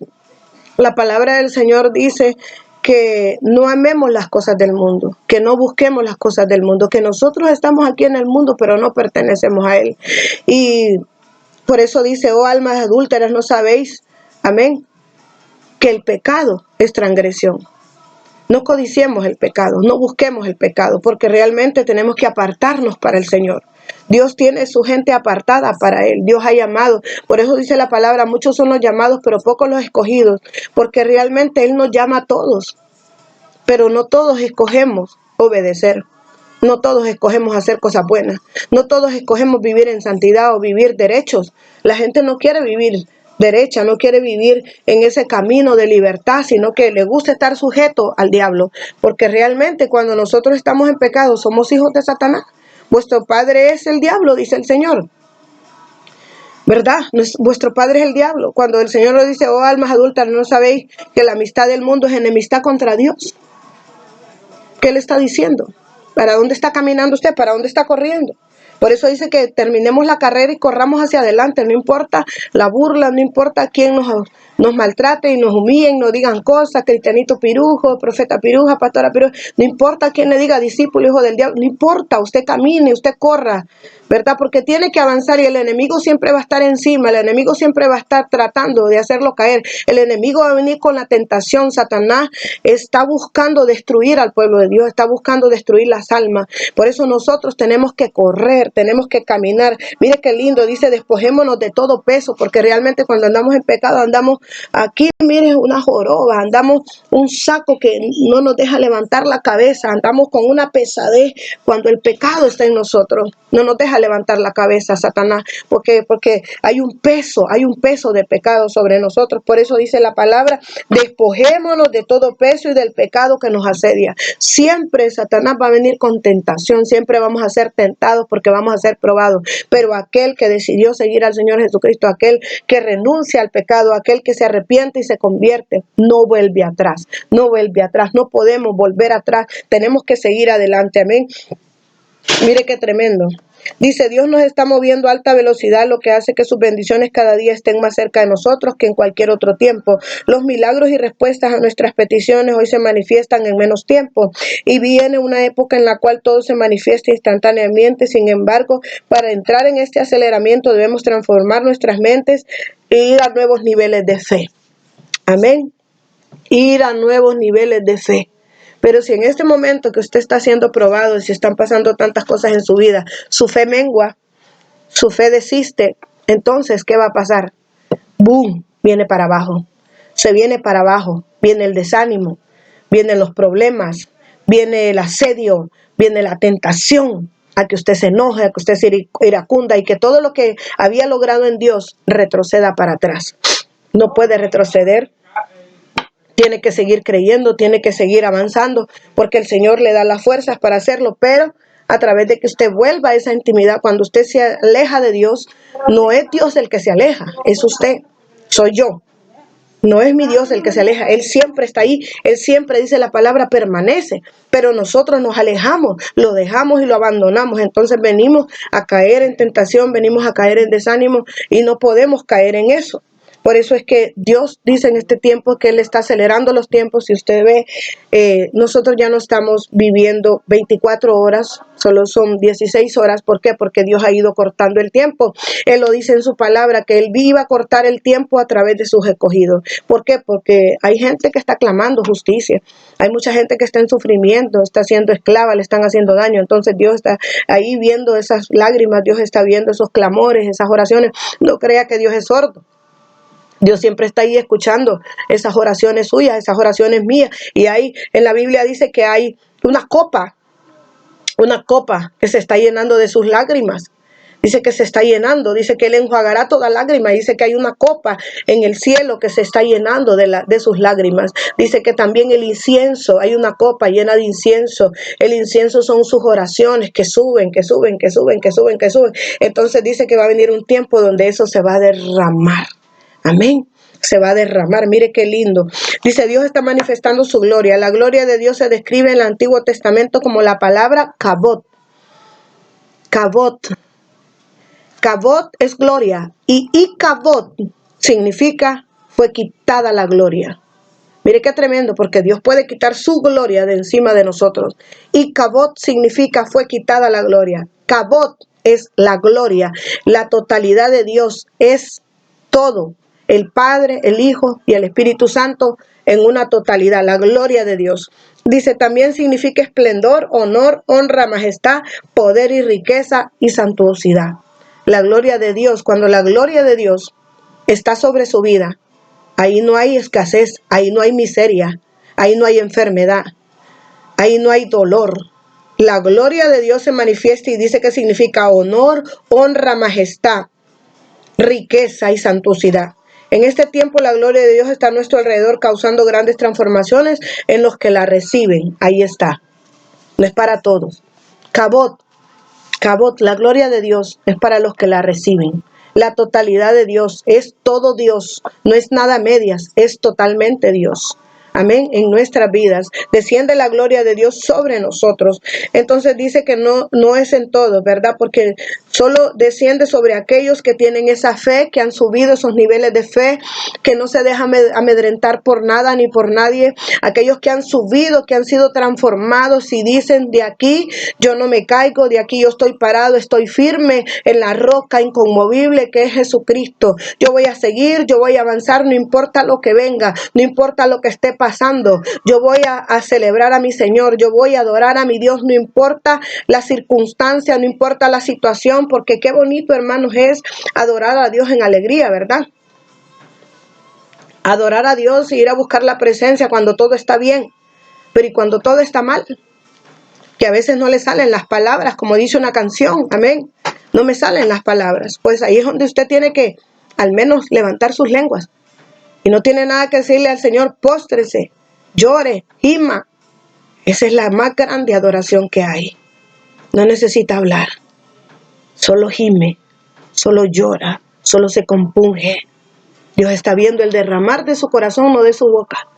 la palabra del Señor dice que no amemos las cosas del mundo, que no busquemos las cosas del mundo, que nosotros estamos aquí en el mundo, pero no pertenecemos a él. Y por eso dice, oh almas adúlteras, ¿no sabéis? Amén. Que el pecado es transgresión. No codiciemos el pecado, no busquemos el pecado, porque realmente tenemos que apartarnos para el Señor. Dios tiene su gente apartada para Él. Dios ha llamado. Por eso dice la palabra, muchos son los llamados, pero pocos los escogidos. Porque realmente Él nos llama a todos. Pero no todos escogemos obedecer. No todos escogemos hacer cosas buenas. No todos escogemos vivir en santidad o vivir derechos. La gente no quiere vivir derecha, no quiere vivir en ese camino de libertad, sino que le gusta estar sujeto al diablo. Porque realmente cuando nosotros estamos en pecado somos hijos de Satanás. Vuestro padre es el diablo, dice el Señor. ¿Verdad? Vuestro padre es el diablo. Cuando el Señor nos dice, oh almas adultas, ¿no sabéis que la amistad del mundo es enemistad contra Dios? ¿Qué le está diciendo? ¿Para dónde está caminando usted? ¿Para dónde está corriendo? Por eso dice que terminemos la carrera y corramos hacia adelante. No importa la burla, no importa quién nos maltrate y nos humillen, nos digan cosas, cristianito pirujo, profeta piruja, pastora piruja. No importa quién le diga discípulo, hijo del diablo. No importa, usted camine, usted corra, ¿verdad? Porque tiene que avanzar y el enemigo siempre va a estar encima. El enemigo siempre va a estar tratando de hacerlo caer. El enemigo va a venir con la tentación. Satanás está buscando destruir al pueblo de Dios, está buscando destruir las almas. Por eso nosotros tenemos que correr, tenemos que caminar. Mire qué lindo, dice, despojémonos de todo peso, porque realmente cuando andamos en pecado andamos aquí, mire, una joroba, andamos un saco que no nos deja levantar la cabeza, andamos con una pesadez cuando el pecado está en nosotros. No nos deja levantar la cabeza, Satanás, porque hay un peso de pecado sobre nosotros. Por eso dice la palabra, despojémonos de todo peso y del pecado que nos asedia. Siempre Satanás va a venir con tentación, siempre vamos a ser tentados porque vamos a ser probados, pero aquel que decidió seguir al Señor Jesucristo, aquel que renuncia al pecado, aquel que se arrepiente y se convierte, no vuelve atrás, no vuelve atrás, no podemos volver atrás, tenemos que seguir adelante, amén. Mire qué tremendo. Dice, Dios nos está moviendo a alta velocidad, lo que hace que sus bendiciones cada día estén más cerca de nosotros que en cualquier otro tiempo. Los milagros y respuestas a nuestras peticiones hoy se manifiestan en menos tiempo. Y viene una época en la cual todo se manifiesta instantáneamente. Sin embargo, para entrar en este aceleramiento debemos transformar nuestras mentes e ir a nuevos niveles de fe. Amén. Ir a nuevos niveles de fe. Pero si en este momento que usted está siendo probado, si están pasando tantas cosas en su vida, su fe mengua, su fe desiste, entonces, ¿qué va a pasar? ¡Boom! Viene para abajo. Se viene para abajo. Viene el desánimo, vienen los problemas, viene el asedio, viene la tentación. a que usted se enoje, a que usted se iracunda y que todo lo que había logrado en Dios retroceda para atrás. No puede retroceder. Tiene que seguir creyendo, tiene que seguir avanzando, porque el Señor le da las fuerzas para hacerlo, pero a través de que usted vuelva a esa intimidad. Cuando usted se aleja de Dios, no es Dios el que se aleja, es usted, soy yo. No es mi Dios el que se aleja, Él siempre está ahí, Él siempre dice la palabra permanece, pero nosotros nos alejamos, lo dejamos y lo abandonamos. Entonces venimos a caer en tentación, venimos a caer en desánimo y no podemos caer en eso. Por eso es que Dios dice en este tiempo que Él está acelerando los tiempos. Si usted ve, nosotros ya no estamos viviendo 24 horas, solo son 16 horas. ¿Por qué? Porque Dios ha ido cortando el tiempo. Él lo dice en su palabra, que Él iba a cortar el tiempo a través de sus escogidos. ¿Por qué? Porque hay gente que está clamando justicia. Hay mucha gente que está en sufrimiento, está siendo esclava, le están haciendo daño. Entonces Dios está ahí viendo esas lágrimas, Dios está viendo esos clamores, esas oraciones. No crea que Dios es sordo. Dios siempre está ahí escuchando esas oraciones suyas, esas oraciones mías. Y ahí en la Biblia dice que hay una copa que se está llenando de sus lágrimas. Dice que se está llenando, dice que Él enjuagará toda lágrima. Dice que hay una copa en el cielo que se está llenando de sus lágrimas. Dice que también el incienso, hay una copa llena de incienso. El incienso son sus oraciones que suben, que suben, que suben, que suben, que suben. Entonces dice que va a venir un tiempo donde eso se va a derramar. Amén. Se va a derramar. Mire qué lindo. Dice, Dios está manifestando su gloria. La gloria de Dios se describe en el Antiguo Testamento como la palabra kabod. Kabod. Kabod es gloria. Y kabod significa fue quitada la gloria. Mire qué tremendo, porque Dios puede quitar su gloria de encima de nosotros. Y kabod significa fue quitada la gloria. Kabod es la gloria. La totalidad de Dios es todo. El Padre, el Hijo y el Espíritu Santo en una totalidad, la gloria de Dios. Dice, también significa esplendor, honor, honra, majestad, poder y riqueza y suntuosidad. La gloria de Dios, cuando la gloria de Dios está sobre su vida, ahí no hay escasez, ahí no hay miseria, ahí no hay enfermedad, ahí no hay dolor. La gloria de Dios se manifiesta y dice que significa honor, honra, majestad, riqueza y suntuosidad. En este tiempo la gloria de Dios está a nuestro alrededor causando grandes transformaciones en los que la reciben. Ahí está. No es para todos. Kabod, la gloria de Dios es para los que la reciben. La totalidad de Dios es todo Dios. No es nada medias, es totalmente Dios. Amén, en nuestras vidas. Desciende la gloria de Dios sobre nosotros. Entonces dice que no es en todo, ¿verdad? Porque solo desciende sobre aquellos que tienen esa fe, que han subido esos niveles de fe, que no se dejan amedrentar por nada ni por nadie. Aquellos que han subido, que han sido transformados y dicen, de aquí yo no me caigo, de aquí yo estoy parado, estoy firme en la roca inconmovible que es Jesucristo. Yo voy a seguir, yo voy a avanzar, no importa lo que venga, no importa lo que esté pasando. Yo voy a celebrar a mi Señor, yo voy a adorar a mi Dios, no importa la circunstancia, no importa la situación, porque qué bonito, hermanos, es adorar a Dios en alegría, ¿verdad? Adorar a Dios y ir a buscar la presencia cuando todo está bien, pero ¿y cuando todo está mal? Que a veces no le salen las palabras, como dice una canción, amén, no me salen las palabras. Pues ahí es donde usted tiene que al menos levantar sus lenguas. Y no tiene nada que decirle al Señor, póstrese, llore, gima. Esa es la más grande adoración que hay. No necesita hablar, solo gime, solo llora, solo se compunge. Dios está viendo el derramar de su corazón, no de su boca.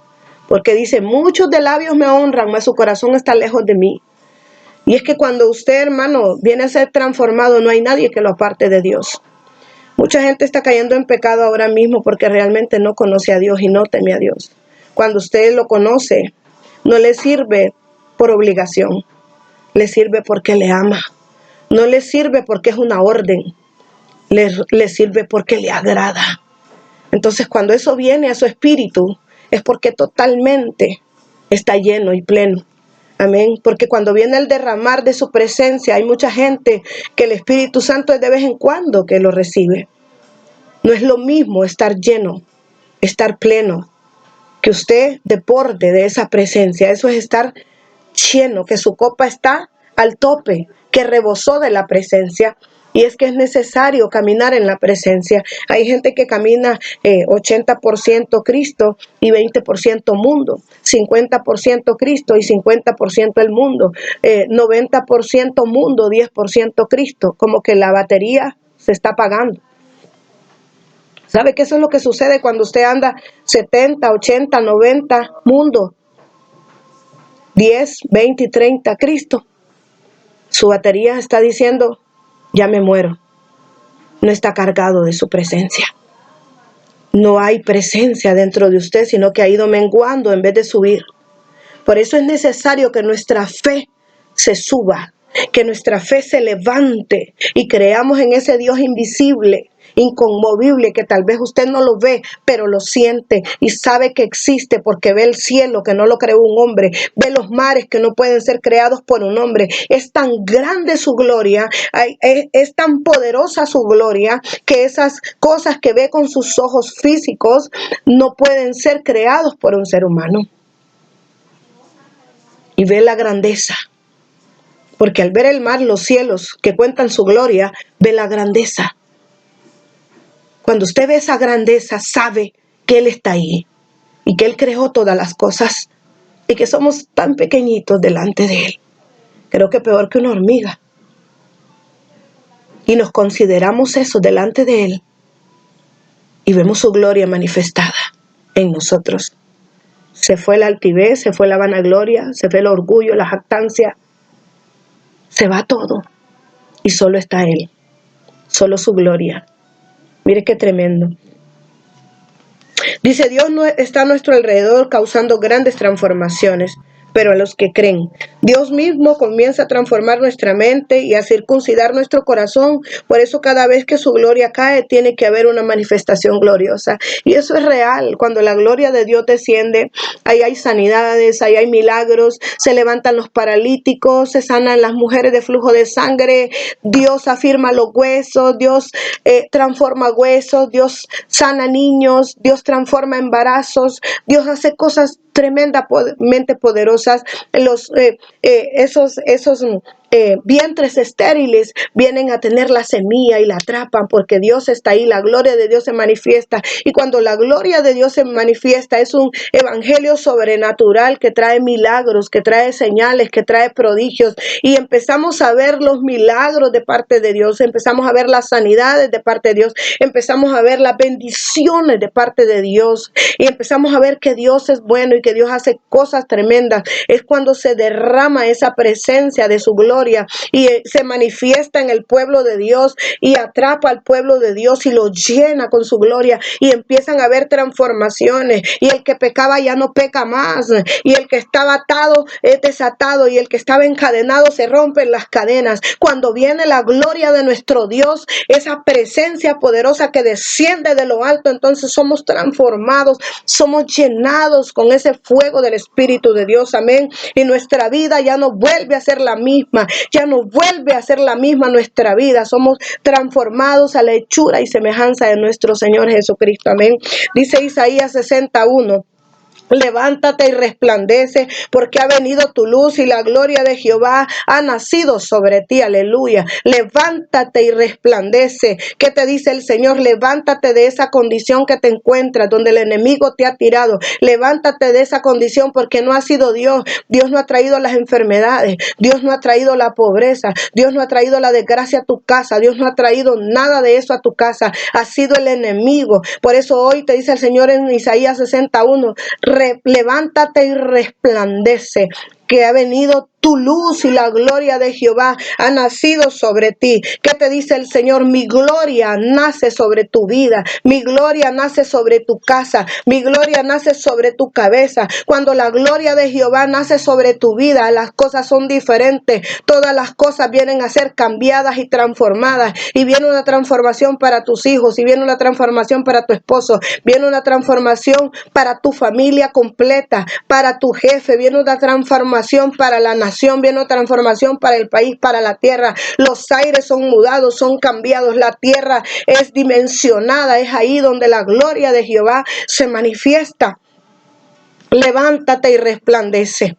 Porque dice, muchos de labios me honran, mas su corazón está lejos de mí. Y es que cuando usted, hermano, viene a ser transformado, no hay nadie que lo aparte de Dios. Mucha gente está cayendo en pecado ahora mismo porque realmente no conoce a Dios y no teme a Dios. Cuando usted lo conoce, no le sirve por obligación, le sirve porque le ama. No le sirve porque es una orden, le sirve porque le agrada. Entonces, cuando eso viene a su espíritu, es porque totalmente está lleno y pleno. Amén. Porque cuando viene el derramar de su presencia, hay mucha gente que el Espíritu Santo es de vez en cuando que lo recibe. No es lo mismo estar lleno, estar pleno, que usted deporte de esa presencia. Eso es estar lleno, que su copa está al tope, que rebosó de la presencia. Y es que es necesario caminar en la presencia. Hay gente que camina 80% Cristo y 20% mundo, 50% Cristo y 50% el mundo, 90% mundo, 10% Cristo, como que la batería se está apagando. ¿Sabe que eso es lo que sucede cuando usted anda 70, 80, 90 mundo, 10, 20 y 30 Cristo? Su batería está diciendo, ya me muero. No está cargado de su presencia. No hay presencia dentro de usted, sino que ha ido menguando en vez de subir. Por eso es necesario que nuestra fe se suba, que nuestra fe se levante y creamos en ese Dios invisible, inconmovible, que tal vez usted no lo ve, pero lo siente y sabe que existe porque ve el cielo que no lo creó un hombre, ve los mares que no pueden ser creados por un hombre. Es tan grande su gloria, es tan poderosa su gloria, que esas cosas que ve con sus ojos físicos no pueden ser creados por un ser humano. Y ve la grandeza, porque al ver el mar, los cielos que cuentan su gloria, ve la grandeza. Cuando usted ve esa grandeza, sabe que Él está ahí y que Él creó todas las cosas y que somos tan pequeñitos delante de Él. Creo que peor que una hormiga. Y nos consideramos eso delante de Él y vemos su gloria manifestada en nosotros. Se fue la altivez, se fue la vanagloria, se fue el orgullo, la jactancia. Se va todo y solo está Él, solo su gloria. Mire qué tremendo. Dice, Dios no está a nuestro alrededor causando grandes transformaciones, pero a los que creen. Dios mismo comienza a transformar nuestra mente y a circuncidar nuestro corazón. Por eso cada vez que su gloria cae, tiene que haber una manifestación gloriosa. Y eso es real. Cuando la gloria de Dios desciende, ahí hay sanidades, ahí hay milagros, se levantan los paralíticos, se sanan las mujeres de flujo de sangre, Dios afirma los huesos, Dios transforma huesos, Dios sana niños, Dios transforma embarazos, Dios hace cosas tremendamente poderosas. Esos vientres estériles vienen a tener la semilla y la atrapan porque Dios está ahí, la gloria de Dios se manifiesta. Y cuando la gloria de Dios se manifiesta, es un evangelio sobrenatural que trae milagros, que trae señales, que trae prodigios. Y empezamos a ver los milagros de parte de Dios, empezamos a ver las sanidades de parte de Dios, empezamos a ver las bendiciones de parte de Dios y empezamos a ver que Dios es bueno y que Dios hace cosas tremendas. Es cuando se derrama esa presencia de su gloria y se manifiesta en el pueblo de Dios y atrapa al pueblo de Dios y lo llena con su gloria y empiezan a haber transformaciones y el que pecaba ya no peca más y el que estaba atado es desatado y el que estaba encadenado se rompen las cadenas. Cuando viene la gloria de nuestro Dios, esa presencia poderosa que desciende de lo alto, entonces somos transformados, somos llenados con ese fuego del Espíritu de Dios, amén, y nuestra vida ya no vuelve a ser la misma, ya no vuelve a ser la misma nuestra vida, somos transformados a la hechura y semejanza de nuestro Señor Jesucristo, amén. Dice Isaías 61. Levántate y resplandece, porque ha venido tu luz y la gloria de Jehová ha nacido sobre ti. Aleluya. Levántate y resplandece. ¿Qué te dice el Señor? Levántate de esa condición que te encuentras, donde el enemigo te ha tirado. Levántate de esa condición porque no ha sido Dios. Dios no ha traído las enfermedades. Dios no ha traído la pobreza. Dios no ha traído la desgracia a tu casa. Dios no ha traído nada de eso a tu casa. Ha sido el enemigo. Por eso hoy te dice el Señor en Isaías 61. Levántate y resplandece, que ha venido tu luz y la gloria de Jehová ha nacido sobre ti. ¿Qué te dice el Señor? Mi gloria nace sobre tu vida, mi gloria nace sobre tu casa, mi gloria nace sobre tu cabeza. Cuando la gloria de Jehová nace sobre tu vida, las cosas son diferentes. Todas las cosas vienen a ser cambiadas y transformadas. Y viene una transformación para tus hijos, y viene una transformación para tu esposo, viene una transformación para tu familia completa, para tu jefe, viene una transformación para la nación, viene una transformación para el país, para la tierra. Los aires son mudados, son cambiados, la tierra es dimensionada, es ahí donde la gloria de Jehová se manifiesta. Levántate y resplandece.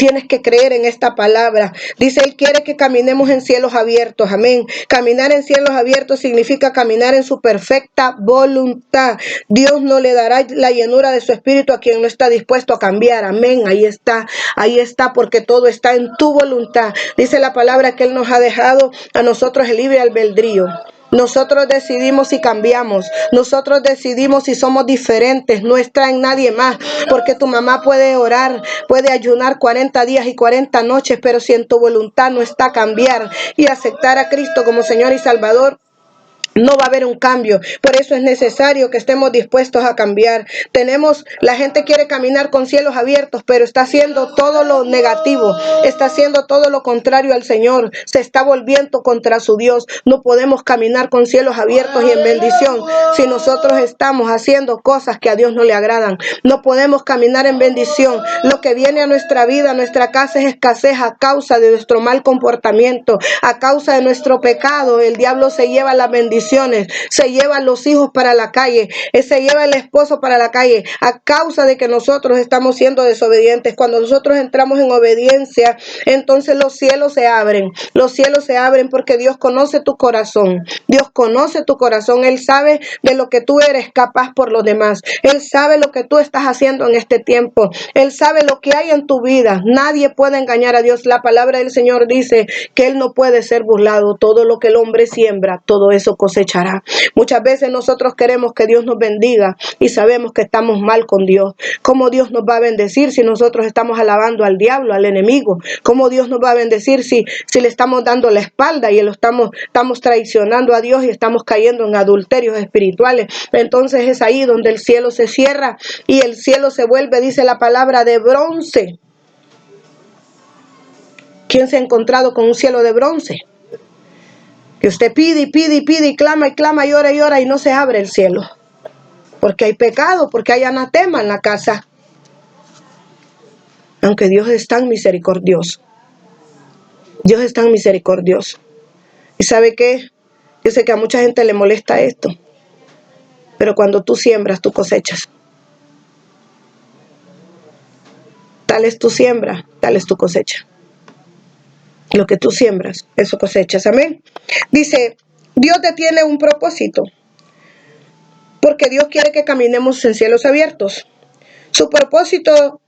Tienes que creer en esta palabra. Dice, Él quiere que caminemos en cielos abiertos. Amén. Caminar en cielos abiertos significa caminar en su perfecta voluntad. Dios no le dará la llenura de su espíritu a quien no está dispuesto a cambiar. Amén. Ahí está, porque todo está en tu voluntad. Dice la palabra que Él nos ha dejado a nosotros el libre albedrío. Nosotros decidimos si cambiamos, nosotros decidimos si somos diferentes, no está en nadie más, porque tu mamá puede orar, puede ayunar 40 días y 40 noches, pero si en tu voluntad no está cambiar y aceptar a Cristo como Señor y Salvador, no va a haber un cambio. Por eso es necesario que estemos dispuestos a cambiar. La gente quiere caminar con cielos abiertos, pero está haciendo todo lo negativo, está haciendo todo lo contrario al Señor, se está volviendo contra su Dios. No podemos caminar con cielos abiertos y en bendición si nosotros estamos haciendo cosas que a Dios no le agradan. No podemos caminar en bendición. Lo que viene a nuestra vida, a nuestra casa, es escasez a causa de nuestro mal comportamiento, a causa de nuestro pecado. El diablo se lleva la bendición, se llevan los hijos para la calle, se lleva el esposo para la calle a causa de que nosotros estamos siendo desobedientes. Cuando nosotros entramos en obediencia, entonces los cielos se abren porque Dios conoce tu corazón. Dios conoce tu corazón. Él sabe de lo que tú eres capaz por los demás. Él sabe lo que tú estás haciendo en este tiempo. Él sabe lo que hay en tu vida. Nadie puede engañar a Dios. La palabra del Señor dice que Él no puede ser burlado. Todo lo que el hombre siembra, todo eso cosechará. Muchas veces nosotros queremos que Dios nos bendiga y sabemos que estamos mal con Dios. ¿Cómo Dios nos va a bendecir si nosotros estamos alabando al diablo, al enemigo? ¿Cómo Dios nos va a bendecir si le estamos dando la espalda y estamos traicionando a Dios y estamos cayendo en adulterios espirituales? Entonces es ahí donde el cielo se cierra y el cielo se vuelve, dice la palabra, de bronce. ¿Quién se ha encontrado con un cielo de bronce? Que usted pide y clama y ora y no se abre el cielo. Porque hay pecado, porque hay anatema en la casa. Aunque Dios es tan misericordioso. Dios es tan misericordioso. ¿Y sabe qué? Yo sé que a mucha gente le molesta esto. Pero cuando tú siembras, tú cosechas. Tal es tu siembra, tal es tu cosecha. Lo que tú siembras, eso cosechas. Amén. Dice, Dios tiene un propósito. Porque Dios quiere que caminemos en cielos abiertos. Su propósito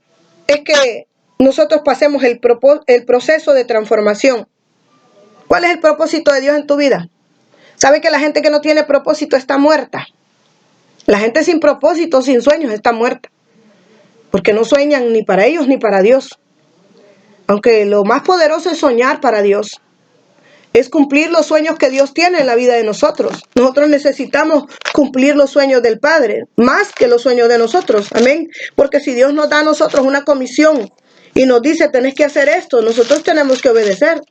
es que nosotros pasemos el proceso de transformación. ¿Cuál es el propósito de Dios en tu vida? ¿Sabe que la gente que no tiene propósito está muerta? La gente sin propósito, sin sueños, está muerta. Porque no sueñan ni para ellos ni para Dios. Aunque lo más poderoso es soñar para Dios. Es cumplir los sueños que Dios tiene en la vida de nosotros. Nosotros necesitamos cumplir los sueños del Padre, más que los sueños de nosotros. Amén. Porque si Dios nos da a nosotros una comisión y nos dice, tenés que hacer esto, nosotros tenemos que obedecer.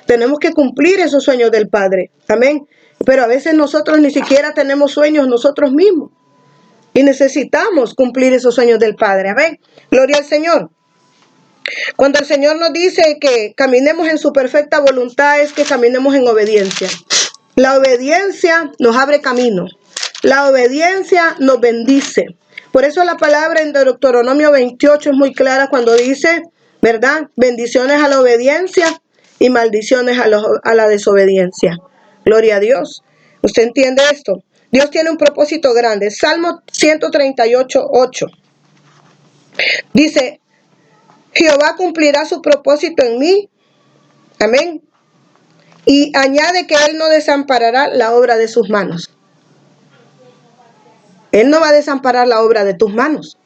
Tenemos que cumplir esos sueños del Padre. Amén. Pero a veces nosotros ni siquiera tenemos sueños nosotros mismos. Y necesitamos cumplir esos sueños del Padre. Amén. Gloria al Señor. Cuando el Señor nos dice que caminemos en su perfecta voluntad, es que caminemos en obediencia. La obediencia nos abre camino. La obediencia nos bendice. Por eso la palabra en Deuteronomio 28 es muy clara cuando dice, ¿verdad? Bendiciones a la obediencia y maldiciones a la desobediencia. Gloria a Dios. ¿Usted entiende esto? Dios tiene un propósito grande. Salmo 138, 8. Dice, Jehová cumplirá su propósito en mí. Amén. Y añade que Él no desamparará la obra de sus manos. Él no va a desamparar la obra de tus manos.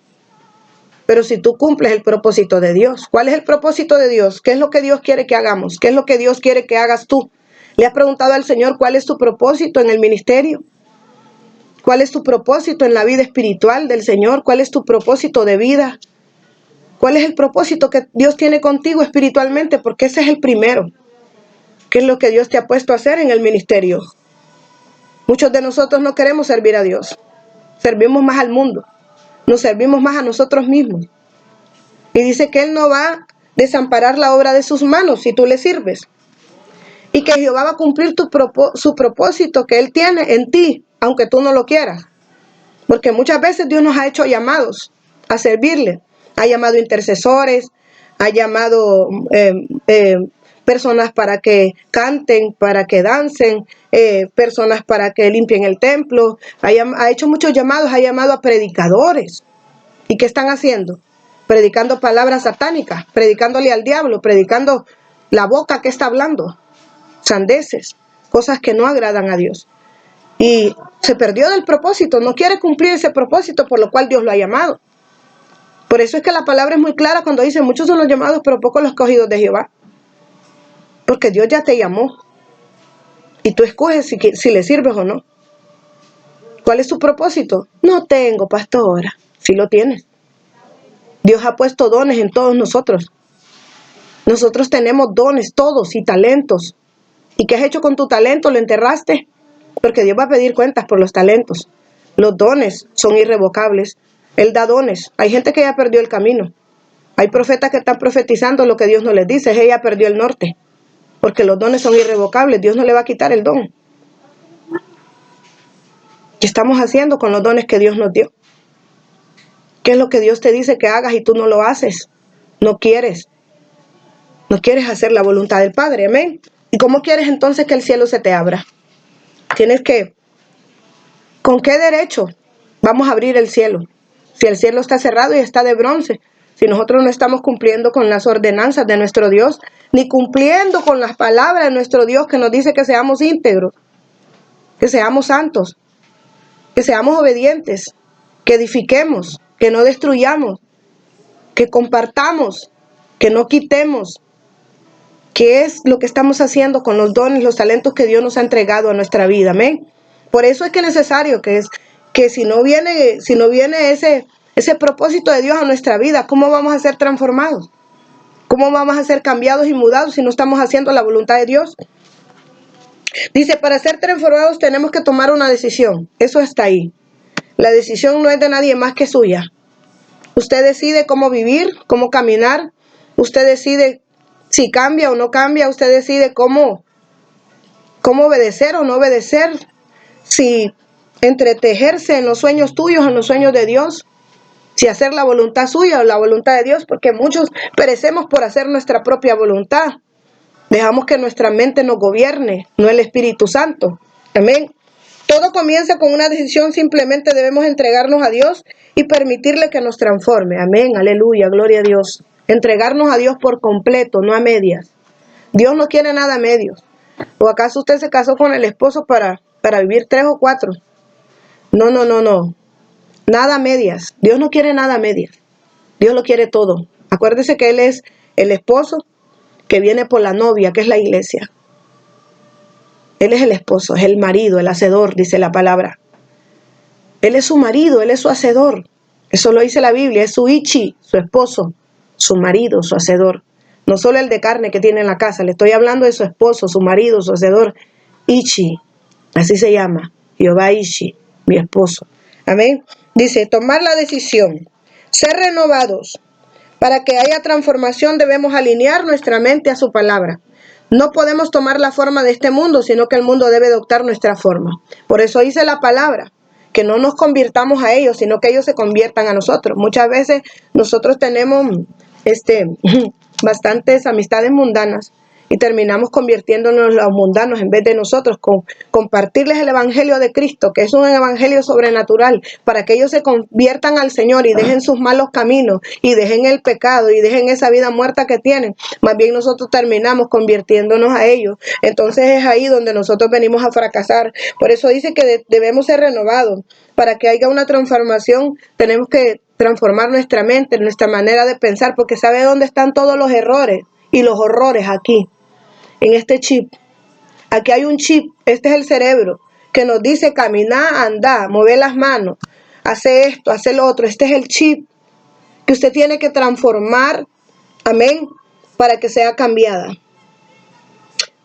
Pero si tú cumples el propósito de Dios. ¿Cuál es el propósito de Dios? ¿Qué es lo que Dios quiere que hagamos? ¿Qué es lo que Dios quiere que hagas tú? ¿Le has preguntado al Señor cuál es tu propósito en el ministerio? ¿Cuál es tu propósito en la vida espiritual del Señor? ¿Cuál es tu propósito de vida? ¿Cuál es el propósito que Dios tiene contigo espiritualmente? Porque ese es el primero. ¿Qué es lo que Dios te ha puesto a hacer en el ministerio? Muchos de nosotros no queremos servir a Dios. Servimos más al mundo. Nos servimos más a nosotros mismos. Y dice que Él no va a desamparar la obra de sus manos si tú le sirves. Y que Jehová va a cumplir su propósito que Él tiene en ti, aunque tú no lo quieras. Porque muchas veces Dios nos ha hecho llamados a servirle. Ha llamado intercesores, ha llamado personas para que canten, para que dancen, personas para que limpien el templo, ha hecho muchos llamados, ha llamado a predicadores. ¿Y qué están haciendo? Predicando palabras satánicas, predicándole al diablo, predicando la boca que está hablando, sandeces, cosas que no agradan a Dios. Y se perdió del propósito, no quiere cumplir ese propósito por lo cual Dios lo ha llamado. Por eso es que la palabra es muy clara cuando dice, muchos son los llamados, pero pocos los escogidos de Jehová. Porque Dios ya te llamó. Y tú escoges si le sirves o no. ¿Cuál es su propósito? No tengo, pastora. Sí lo tienes. Dios ha puesto dones en todos nosotros. Nosotros tenemos dones todos y talentos. ¿Y qué has hecho con tu talento? ¿Lo enterraste? Porque Dios va a pedir cuentas por los talentos. Los dones son irrevocables. Él da dones. Hay gente que ya perdió el camino. Hay profetas que están profetizando lo que Dios no les dice. Ella perdió el norte. Porque los dones son irrevocables. Dios no le va a quitar el don. ¿Qué estamos haciendo con los dones que Dios nos dio? ¿Qué es lo que Dios te dice que hagas y tú no lo haces? No quieres. No quieres hacer la voluntad del Padre. Amén. ¿Y cómo quieres entonces que el cielo se te abra? Tienes que... ¿Con qué derecho vamos a abrir el cielo? Si el cielo está cerrado y está de bronce. Si nosotros no estamos cumpliendo con las ordenanzas de nuestro Dios, ni cumpliendo con las palabras de nuestro Dios que nos dice que seamos íntegros, que seamos santos, que seamos obedientes, que edifiquemos, que no destruyamos, que compartamos, que no quitemos. ¿Qué es lo que estamos haciendo con los dones, los talentos que Dios nos ha entregado a nuestra vida? Amén. Por eso es que es necesario que si no viene ese propósito de Dios a nuestra vida, ¿cómo vamos a ser transformados? ¿Cómo vamos a ser cambiados y mudados si no estamos haciendo la voluntad de Dios? Dice, para ser transformados tenemos que tomar una decisión. Eso está ahí. La decisión no es de nadie más que suya. Usted decide cómo vivir, cómo caminar. Usted decide si cambia o no cambia. Usted decide cómo obedecer o no obedecer. Si entretejerse en los sueños tuyos, en los sueños de Dios. Si hacer la voluntad suya o la voluntad de Dios. Porque muchos perecemos por hacer nuestra propia voluntad. Dejamos que nuestra mente nos gobierne, no el Espíritu Santo. Amén. Todo comienza con una decisión, simplemente debemos entregarnos a Dios y permitirle que nos transforme. Amén, aleluya, gloria a Dios. Entregarnos a Dios por completo, no a medias. Dios no quiere nada a medios. ¿O acaso usted se casó con el esposo para vivir 3 o 4? No. Nada a medias. Dios no quiere nada a medias. Dios lo quiere todo. Acuérdese que Él es el esposo que viene por la novia, que es la iglesia. Él es el esposo, es el marido, el hacedor, dice la palabra. Él es su marido, Él es su hacedor. Eso lo dice la Biblia, es su ichi, su esposo, su marido, su hacedor. No solo el de carne que tiene en la casa, le estoy hablando de su esposo, su marido, su hacedor. Ichi, así se llama, Jehová Ichi, mi esposo. Amén. Dice, tomar la decisión, ser renovados. Para que haya transformación debemos alinear nuestra mente a su palabra. No podemos tomar la forma de este mundo, sino que el mundo debe adoptar nuestra forma. Por eso dice la palabra, que no nos convirtamos a ellos, sino que ellos se conviertan a nosotros. Muchas veces nosotros tenemos bastantes amistades mundanas y terminamos convirtiéndonos en los mundanos en vez de nosotros compartirles el evangelio de Cristo, que es un evangelio sobrenatural, para que ellos se conviertan al Señor y dejen sus malos caminos y dejen el pecado y dejen esa vida muerta que tienen. Más bien nosotros terminamos convirtiéndonos a ellos. Entonces es ahí donde nosotros venimos a fracasar. Por eso dice que debemos ser renovados. Para que haya una transformación tenemos que transformar nuestra mente, nuestra manera de pensar, porque ¿sabe dónde están todos los errores y los horrores? Aquí, en este chip. Aquí hay un chip, este es el cerebro, que nos dice caminar, andar, mover las manos, hacer esto, hacer lo otro. Este es el chip que usted tiene que transformar, amén, para que sea cambiada.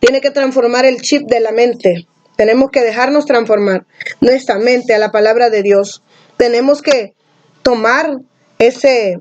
Tiene que transformar el chip de la mente. Tenemos que dejarnos transformar nuestra mente a la palabra de Dios. Tenemos que tomar ese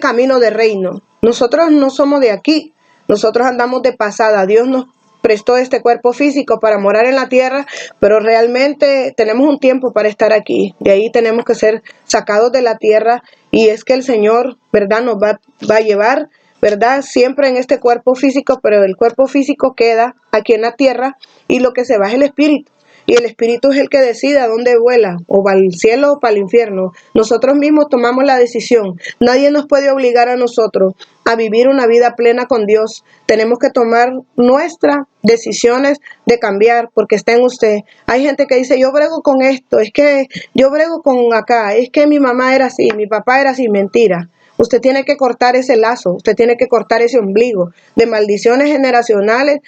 camino de reino. Nosotros no somos de aquí. Nosotros andamos de pasada. Dios nos prestó este cuerpo físico para morar en la tierra, pero realmente tenemos un tiempo para estar aquí. De ahí tenemos que ser sacados de la tierra y es que el Señor, ¿verdad?, nos va a llevar ¿verdad? Siempre en este cuerpo físico, pero el cuerpo físico queda aquí en la tierra y lo que se va es el espíritu. Y el espíritu es el que decide a dónde vuela, o va al cielo o para el infierno. Nosotros mismos tomamos la decisión. Nadie nos puede obligar a nosotros a vivir una vida plena con Dios. Tenemos que tomar nuestras decisiones de cambiar, porque está en usted. Hay gente que dice, yo brego con esto, es que yo brego con acá, es que mi mamá era así, mi papá era así. Mentira. Usted tiene que cortar ese lazo, usted tiene que cortar ese ombligo de maldiciones generacionales,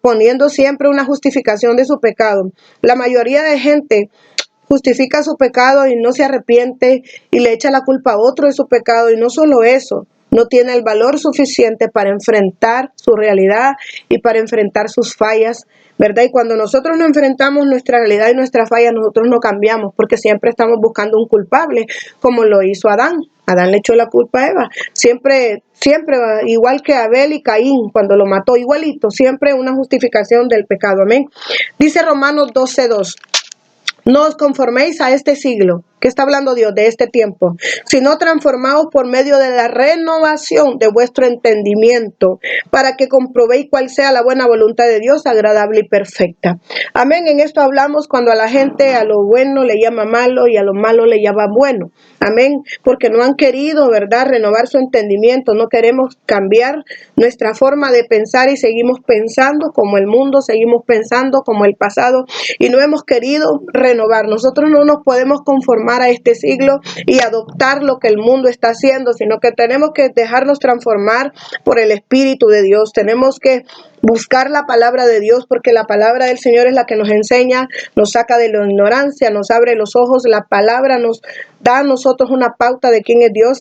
poniendo siempre una justificación de su pecado. La mayoría de gente justifica su pecado y no se arrepiente y le echa la culpa a otro de su pecado. Y no solo eso, no tiene el valor suficiente para enfrentar su realidad y para enfrentar sus fallas, ¿verdad? Y cuando nosotros no enfrentamos nuestra realidad y nuestras fallas, nosotros no cambiamos, porque siempre estamos buscando un culpable, como lo hizo Adán. Adán le echó la culpa a Eva. Siempre, igual que Abel y Caín, cuando lo mató, igualito, siempre una justificación del pecado. Amén. Dice Romanos 12:2. No os conforméis a este siglo, que está hablando Dios de este tiempo, sino transformaos por medio de la renovación de vuestro entendimiento, para que comprobéis cuál sea la buena voluntad de Dios, agradable y perfecta. Amén. En esto hablamos cuando a la gente a lo bueno le llama malo y a lo malo le llama bueno. Amén. Porque no han querido, ¿verdad?, renovar su entendimiento. No queremos cambiar nuestra forma de pensar y seguimos pensando como el mundo, seguimos pensando como el pasado y no hemos querido renovar. Nosotros no nos podemos conformar a este siglo y adoptar lo que el mundo está haciendo, sino que tenemos que dejarnos transformar por el Espíritu de Dios. Tenemos que buscar la palabra de Dios, porque la palabra del Señor es la que nos enseña, nos saca de la ignorancia, nos abre los ojos. La palabra nos da a nosotros una pauta de quién es Dios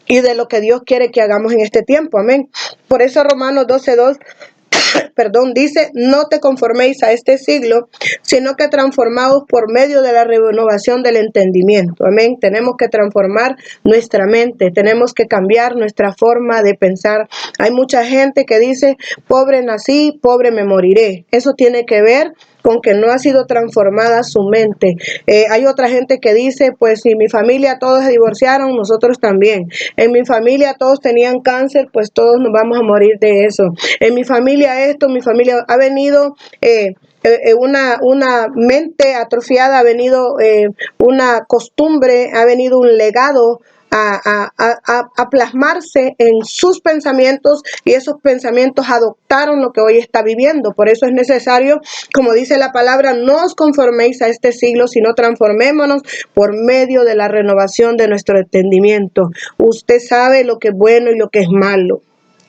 y de lo que Dios quiere que hagamos en este tiempo. Amén. Por eso Romanos 12:2 dice, no te conforméis a este siglo, sino que transformaos por medio de la renovación del entendimiento. Amén. Tenemos que transformar nuestra mente, tenemos que cambiar nuestra forma de pensar. Hay mucha gente que dice, pobre nací, pobre me moriré. Eso tiene que ver con que no ha sido transformada su mente. Hay otra gente que dice, pues si mi familia todos se divorciaron, nosotros también. En mi familia todos tenían cáncer, pues todos nos vamos a morir de eso. En mi familia esto, mi familia ha venido una mente atrofiada, ha venido una costumbre, ha venido un legado a plasmarse en sus pensamientos, y esos pensamientos adoptaron lo que hoy está viviendo. Por eso es necesario, como dice la palabra, no os conforméis a este siglo, sino transformémonos por medio de la renovación de nuestro entendimiento. Usted sabe lo que es bueno y lo que es malo.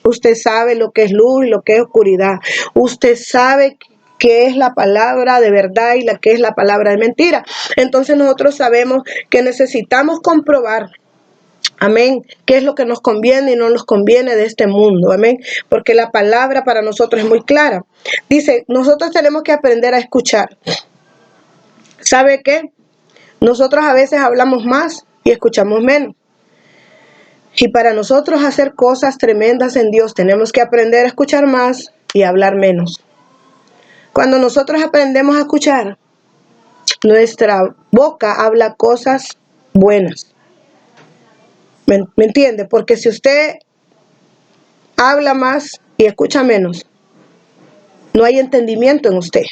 Usted sabe lo que es luz y lo que es oscuridad. Usted sabe qué es la palabra de verdad y la que es la palabra de mentira. Entonces nosotros sabemos que necesitamos comprobar, amén, qué es lo que nos conviene y no nos conviene de este mundo. Amén. Porque la palabra para nosotros es muy clara. Dice, nosotros tenemos que aprender a escuchar. ¿Sabe qué? Nosotros a veces hablamos más y escuchamos menos. Y para nosotros hacer cosas tremendas en Dios, tenemos que aprender a escuchar más y hablar menos. Cuando nosotros aprendemos a escuchar, nuestra boca habla cosas buenas. ¿Me entiende? Porque si usted habla más y escucha menos, no hay entendimiento en usted.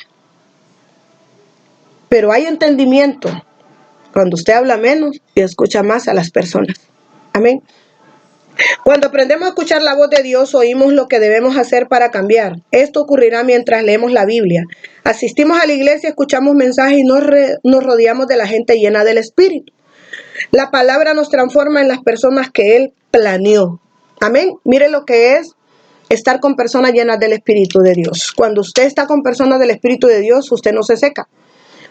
Pero hay entendimiento cuando usted habla menos y escucha más a las personas. Amén. Cuando aprendemos a escuchar la voz de Dios, oímos lo que debemos hacer para cambiar. Esto ocurrirá mientras leemos la Biblia. Asistimos a la iglesia, escuchamos mensajes y nos rodeamos de la gente llena del Espíritu. La palabra nos transforma en las personas que Él planeó. Amén. Mire lo que es estar con personas llenas del Espíritu de Dios. Cuando usted está con personas del Espíritu de Dios, usted no se seca.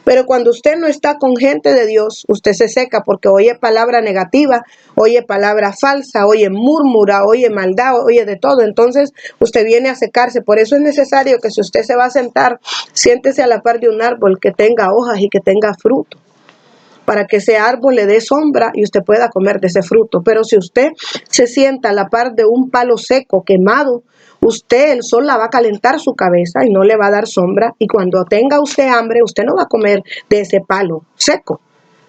Pero cuando usted no está con gente de Dios, usted se seca porque oye palabra negativa, oye palabra falsa, oye murmura, oye maldad, oye de todo. Entonces usted viene a secarse. Por eso es necesario que si usted se va a sentar, siéntese a la par de un árbol que tenga hojas y que tenga fruto, para que ese árbol le dé sombra y usted pueda comer de ese fruto. Pero si usted se sienta a la par de un palo seco, quemado, el sol la va a calentar su cabeza y no le va a dar sombra. Y cuando tenga usted hambre, usted no va a comer de ese palo seco.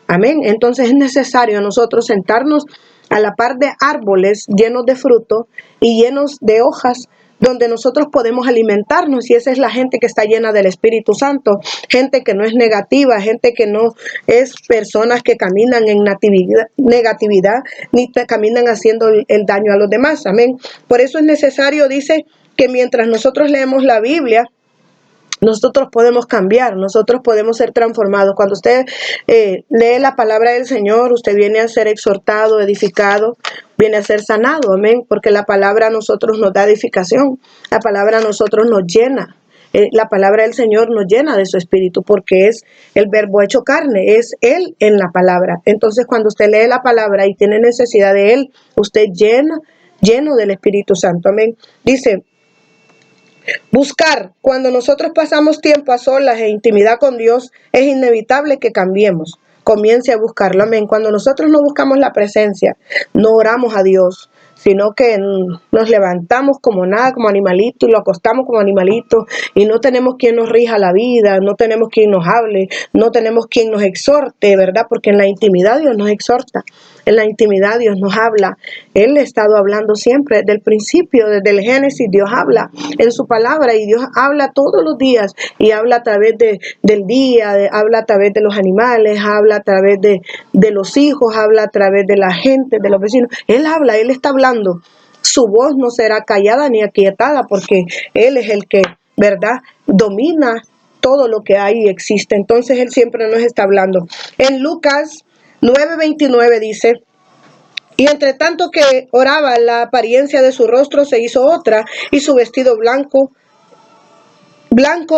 Amén. Entonces es necesario nosotros sentarnos a la par de árboles llenos de fruto y llenos de hojas, donde nosotros podemos alimentarnos, y esa es la gente que está llena del Espíritu Santo, gente que no es negativa, gente que no es personas que caminan en negatividad, ni caminan haciendo el daño a los demás, amén. Por eso es necesario, dice, que mientras nosotros leemos la Biblia, nosotros podemos cambiar, nosotros podemos ser transformados. Cuando usted lee la palabra del Señor, usted viene a ser exhortado, edificado, viene a ser sanado, amén, porque la palabra a nosotros nos da edificación, la palabra a nosotros nos llena. La palabra del Señor nos llena de su espíritu porque es el verbo hecho carne, es Él en la palabra. Entonces, cuando usted lee la palabra y tiene necesidad de Él, usted lleno del Espíritu Santo, amén. Dice, buscar, cuando nosotros pasamos tiempo a solas e intimidad con Dios, es inevitable que cambiemos. Comience a buscarlo, amén. Cuando nosotros no buscamos la presencia, no oramos a Dios, sino que nos levantamos como nada, como animalito, y lo acostamos como animalito, y no tenemos quien nos rija la vida, no tenemos quien nos hable, no tenemos quien nos exhorte, ¿verdad? Porque en la intimidad Dios nos exhorta, en la intimidad Dios nos habla. Él ha estado hablando siempre, desde el principio, desde el Génesis, Dios habla en su palabra, y Dios habla todos los días, y habla a través del día, habla a través de los animales, habla a través de los hijos, habla a través de la gente, de los vecinos. Él habla, Él está hablando. Su voz no será callada ni aquietada, porque Él es el que, ¿verdad?, domina todo lo que hay y existe. Entonces Él siempre nos está hablando. En Lucas 9:29 dice, y entre tanto que oraba, la apariencia de su rostro se hizo otra, y su vestido blanco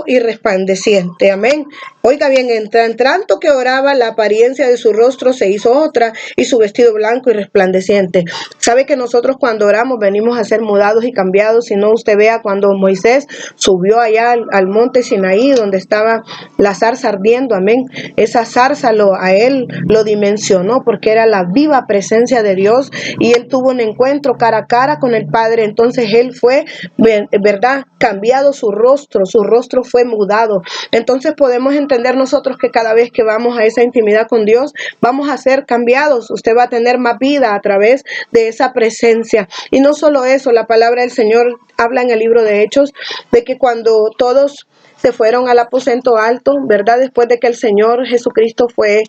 y resplandeciente, amén. Oiga bien, en tanto que oraba, la apariencia de su rostro se hizo otra, y su vestido blanco y resplandeciente. Sabe que nosotros cuando oramos venimos a ser mudados y cambiados. Si no, usted vea cuando Moisés subió allá al monte Sinaí, donde estaba la zarza ardiendo, amén. Esa zarza a él lo dimensionó, porque era la viva presencia de Dios, y él tuvo un encuentro cara a cara con el Padre. Entonces él fue, ¿verdad?, cambiado su rostro fue mudado. Entonces podemos entender nosotros que cada vez que vamos a esa intimidad con Dios, vamos a ser cambiados. Usted va a tener más vida a través de esa presencia. Y no solo eso, la palabra del Señor habla en el libro de Hechos de que cuando todos se fueron al aposento alto, ¿verdad? Después de que el Señor Jesucristo fue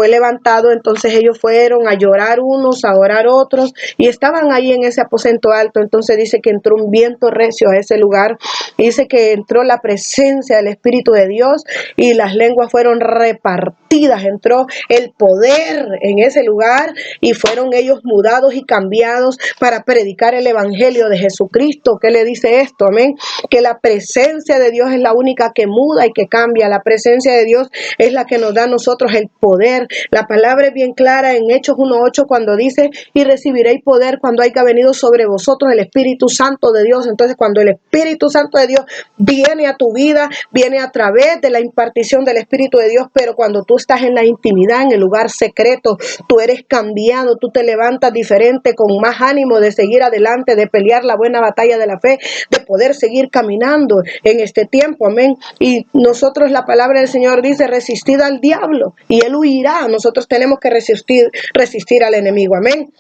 levantado, entonces ellos fueron a llorar unos, a orar otros, y estaban ahí en ese aposento alto. Entonces dice que entró un viento recio a ese lugar, dice que entró la presencia del Espíritu de Dios, y las lenguas fueron repartidas, entró el poder en ese lugar, y fueron ellos mudados y cambiados para predicar el Evangelio de Jesucristo. ¿Qué le dice esto? Amén. Que la presencia de Dios es la única que muda y que cambia. La presencia de Dios es la que nos da a nosotros el poder. La palabra es bien clara en Hechos 1:8 cuando dice, y recibiréis poder cuando haya venido sobre vosotros el Espíritu Santo de Dios. Entonces, cuando el Espíritu Santo de Dios viene a tu vida, viene a través de la impartición del Espíritu de Dios, pero cuando tú estás en la intimidad, en el lugar secreto, tú eres cambiado, tú te levantas diferente, con más ánimo de seguir adelante, de pelear la buena batalla de la fe, de poder seguir caminando en este tiempo, amén. Y nosotros, la palabra del Señor dice, resistid al diablo y él huirá. Nosotros tenemos que resistir al enemigo, amén.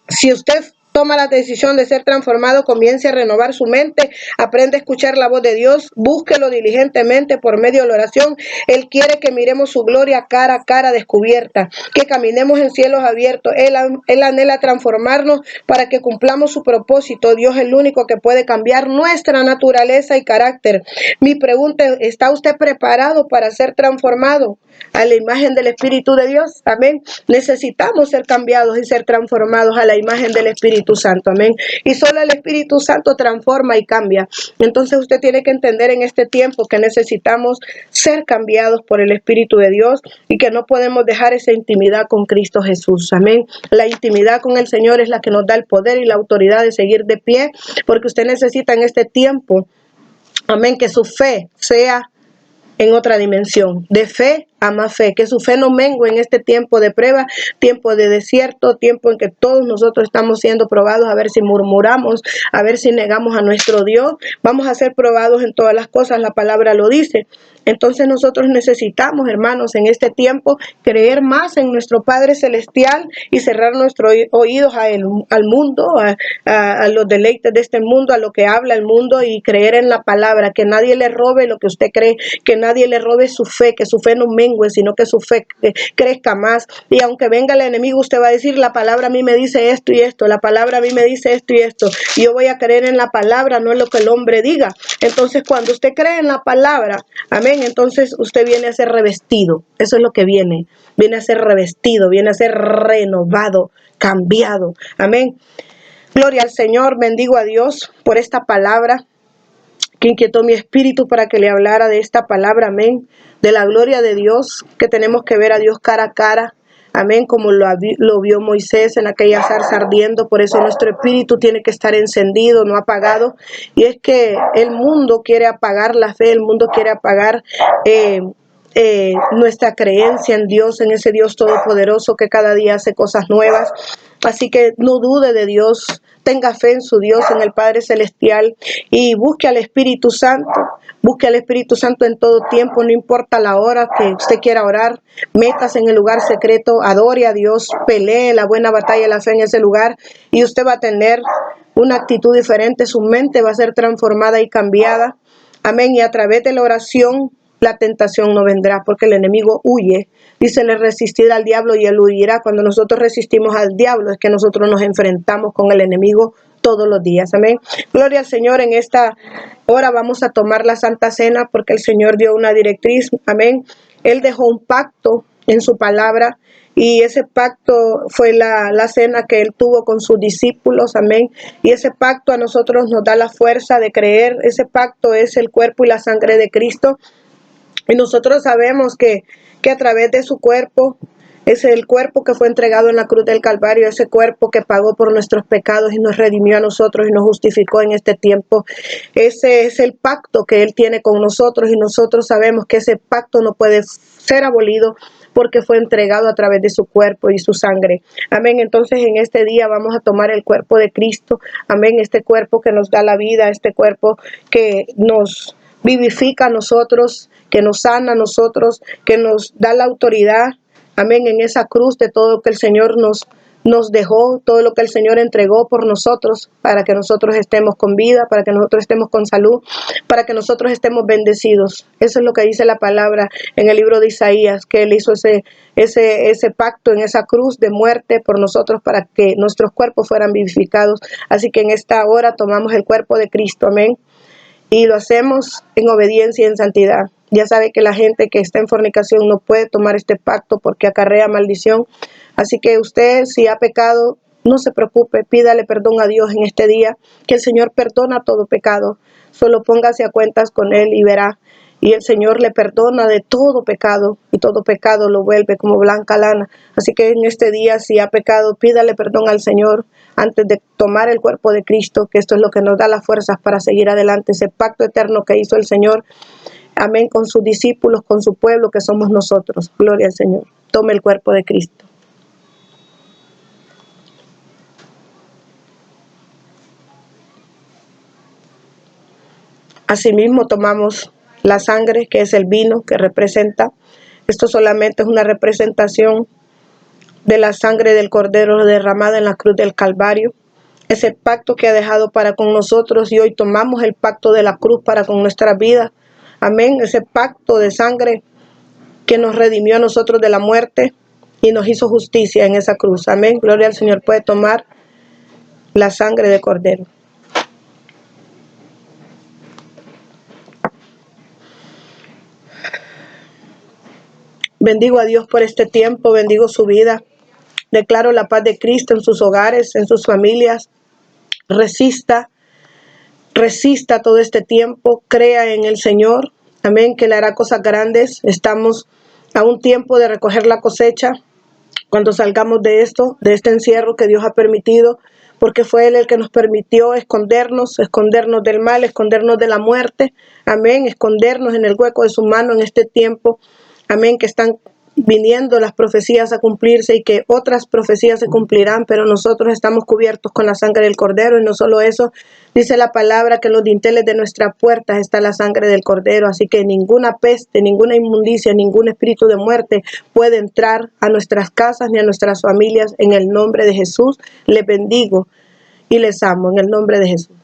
Si usted toma la decisión de ser transformado, comience a renovar su mente, aprende a escuchar la voz de Dios, búsquelo diligentemente por medio de la oración. Él quiere que miremos su gloria cara a cara descubierta, que caminemos en cielos abiertos. Él anhela transformarnos para que cumplamos su propósito. Dios es el único que puede cambiar nuestra naturaleza y carácter. Mi pregunta es, ¿está usted preparado para ser transformado a la imagen del Espíritu de Dios? Amén. Necesitamos ser cambiados y ser transformados a la imagen del Espíritu Santo. Amén. Y solo el Espíritu Santo transforma y cambia. Entonces usted tiene que entender en este tiempo que necesitamos ser cambiados por el Espíritu de Dios y que no podemos dejar esa intimidad con Cristo Jesús. Amén. La intimidad con el Señor es la que nos da el poder y la autoridad de seguir de pie, porque usted necesita en este tiempo, amén, que su fe sea en otra dimensión, de fe a más fe, que su fe no mengue en este tiempo de prueba, tiempo de desierto, tiempo en que todos nosotros estamos siendo probados, a ver si murmuramos, a ver si negamos a nuestro Dios. Vamos a ser probados en todas las cosas, la palabra lo dice. Entonces nosotros necesitamos, hermanos, en este tiempo creer más en nuestro Padre Celestial y cerrar nuestros oídos al mundo, a los deleites de este mundo, a lo que habla el mundo, y creer en la palabra, que nadie le robe lo que usted cree, que nadie le robe su fe, que su fe no mengue, sino que su fe crezca más. Y aunque venga el enemigo, usted va a decir, la palabra a mí me dice esto y esto, la palabra a mí me dice esto y esto, y yo voy a creer en la palabra, no en lo que el hombre diga. Entonces cuando usted cree en la palabra, amén, entonces usted viene a ser revestido. Eso es lo que viene a ser revestido, viene a ser renovado, cambiado. Amén. Gloria al Señor, bendigo a Dios por esta palabra que inquietó mi espíritu para que le hablara de esta palabra, amén, de la gloria de Dios, que tenemos que ver a Dios cara a cara, amén, como lo vio Moisés en aquella zarza ardiendo. Por eso nuestro espíritu tiene que estar encendido, no apagado. Y es que el mundo quiere apagar la fe, el mundo quiere apagar nuestra creencia en Dios, en ese Dios todopoderoso que cada día hace cosas nuevas. Así que no dude de Dios, tenga fe en su Dios, en el Padre Celestial, y busque al Espíritu Santo. Busque al Espíritu Santo en todo tiempo, no importa la hora que usted quiera orar. Métase en el lugar secreto, adore a Dios, pelee la buena batalla de la fe en ese lugar, y usted va a tener una actitud diferente. Su mente va a ser transformada y cambiada. Amén. Y a través de la oración, la tentación no vendrá, porque el enemigo huye. Dice, le resistir al diablo y él huirá. Cuando nosotros resistimos al diablo, es que nosotros nos enfrentamos con el enemigo todos los días. Amén. Gloria al Señor. En esta hora vamos a tomar la Santa Cena, porque el Señor dio una directriz. Amén. Él dejó un pacto en su palabra, y ese pacto fue la cena que él tuvo con sus discípulos, amén. Y ese pacto a nosotros nos da la fuerza de creer. Ese pacto es el cuerpo y la sangre de Cristo. Y nosotros sabemos que a través de su cuerpo, es el cuerpo que fue entregado en la cruz del Calvario, ese cuerpo que pagó por nuestros pecados y nos redimió a nosotros y nos justificó en este tiempo. Ese es el pacto que Él tiene con nosotros, y nosotros sabemos que ese pacto no puede ser abolido, porque fue entregado a través de su cuerpo y su sangre. Amén. Entonces en este día vamos a tomar el cuerpo de Cristo. Amén. Este cuerpo que nos da la vida, este cuerpo que nos vivifica a nosotros, que nos sana a nosotros, que nos da la autoridad, amén, en esa cruz de todo lo que el Señor nos dejó, todo lo que el Señor entregó por nosotros, para que nosotros estemos con vida, para que nosotros estemos con salud, para que nosotros estemos bendecidos. Eso es lo que dice la palabra en el libro de Isaías, que Él hizo ese pacto en esa cruz de muerte por nosotros, para que nuestros cuerpos fueran vivificados. Así que en esta hora tomamos el cuerpo de Cristo, amén, y lo hacemos en obediencia y en santidad. Ya sabe que la gente que está en fornicación no puede tomar este pacto porque acarrea maldición. Así que usted, si ha pecado, no se preocupe, pídale perdón a Dios en este día, que el Señor perdona todo pecado. Solo póngase a cuentas con Él y verá. Y el Señor le perdona de todo pecado, y todo pecado lo vuelve como blanca lana. Así que en este día, si ha pecado, pídale perdón al Señor antes de tomar el cuerpo de Cristo, que esto es lo que nos da las fuerzas para seguir adelante, ese pacto eterno que hizo el Señor, amén, con sus discípulos, con su pueblo, que somos nosotros. Gloria al Señor. Tome el cuerpo de Cristo. Asimismo tomamos la sangre, que es el vino que representa. Esto solamente es una representación de la sangre del Cordero derramada en la cruz del Calvario. Es el pacto que ha dejado para con nosotros, y hoy tomamos el pacto de la cruz para con nuestra vida. Amén. Ese pacto de sangre que nos redimió a nosotros de la muerte y nos hizo justicia en esa cruz. Amén. Gloria al Señor. Puede tomar la sangre de Cordero. Bendigo a Dios por este tiempo, bendigo su vida. Declaro la paz de Cristo en sus hogares, en sus familias. Resista todo este tiempo, crea en el Señor. Amén, que le hará cosas grandes. Estamos a un tiempo de recoger la cosecha. Cuando salgamos de este encierro que Dios ha permitido, porque fue Él el que nos permitió escondernos del mal, escondernos de la muerte. Amén, escondernos en el hueco de su mano en este tiempo. amén, que están viniendo las profecías a cumplirse y que otras profecías se cumplirán, pero nosotros estamos cubiertos con la sangre del Cordero. Y no solo eso, dice la palabra que en los dinteles de nuestras puertas está la sangre del Cordero, así que ninguna peste, ninguna inmundicia, ningún espíritu de muerte puede entrar a nuestras casas ni a nuestras familias. En el nombre de Jesús les bendigo y les amo en el nombre de Jesús.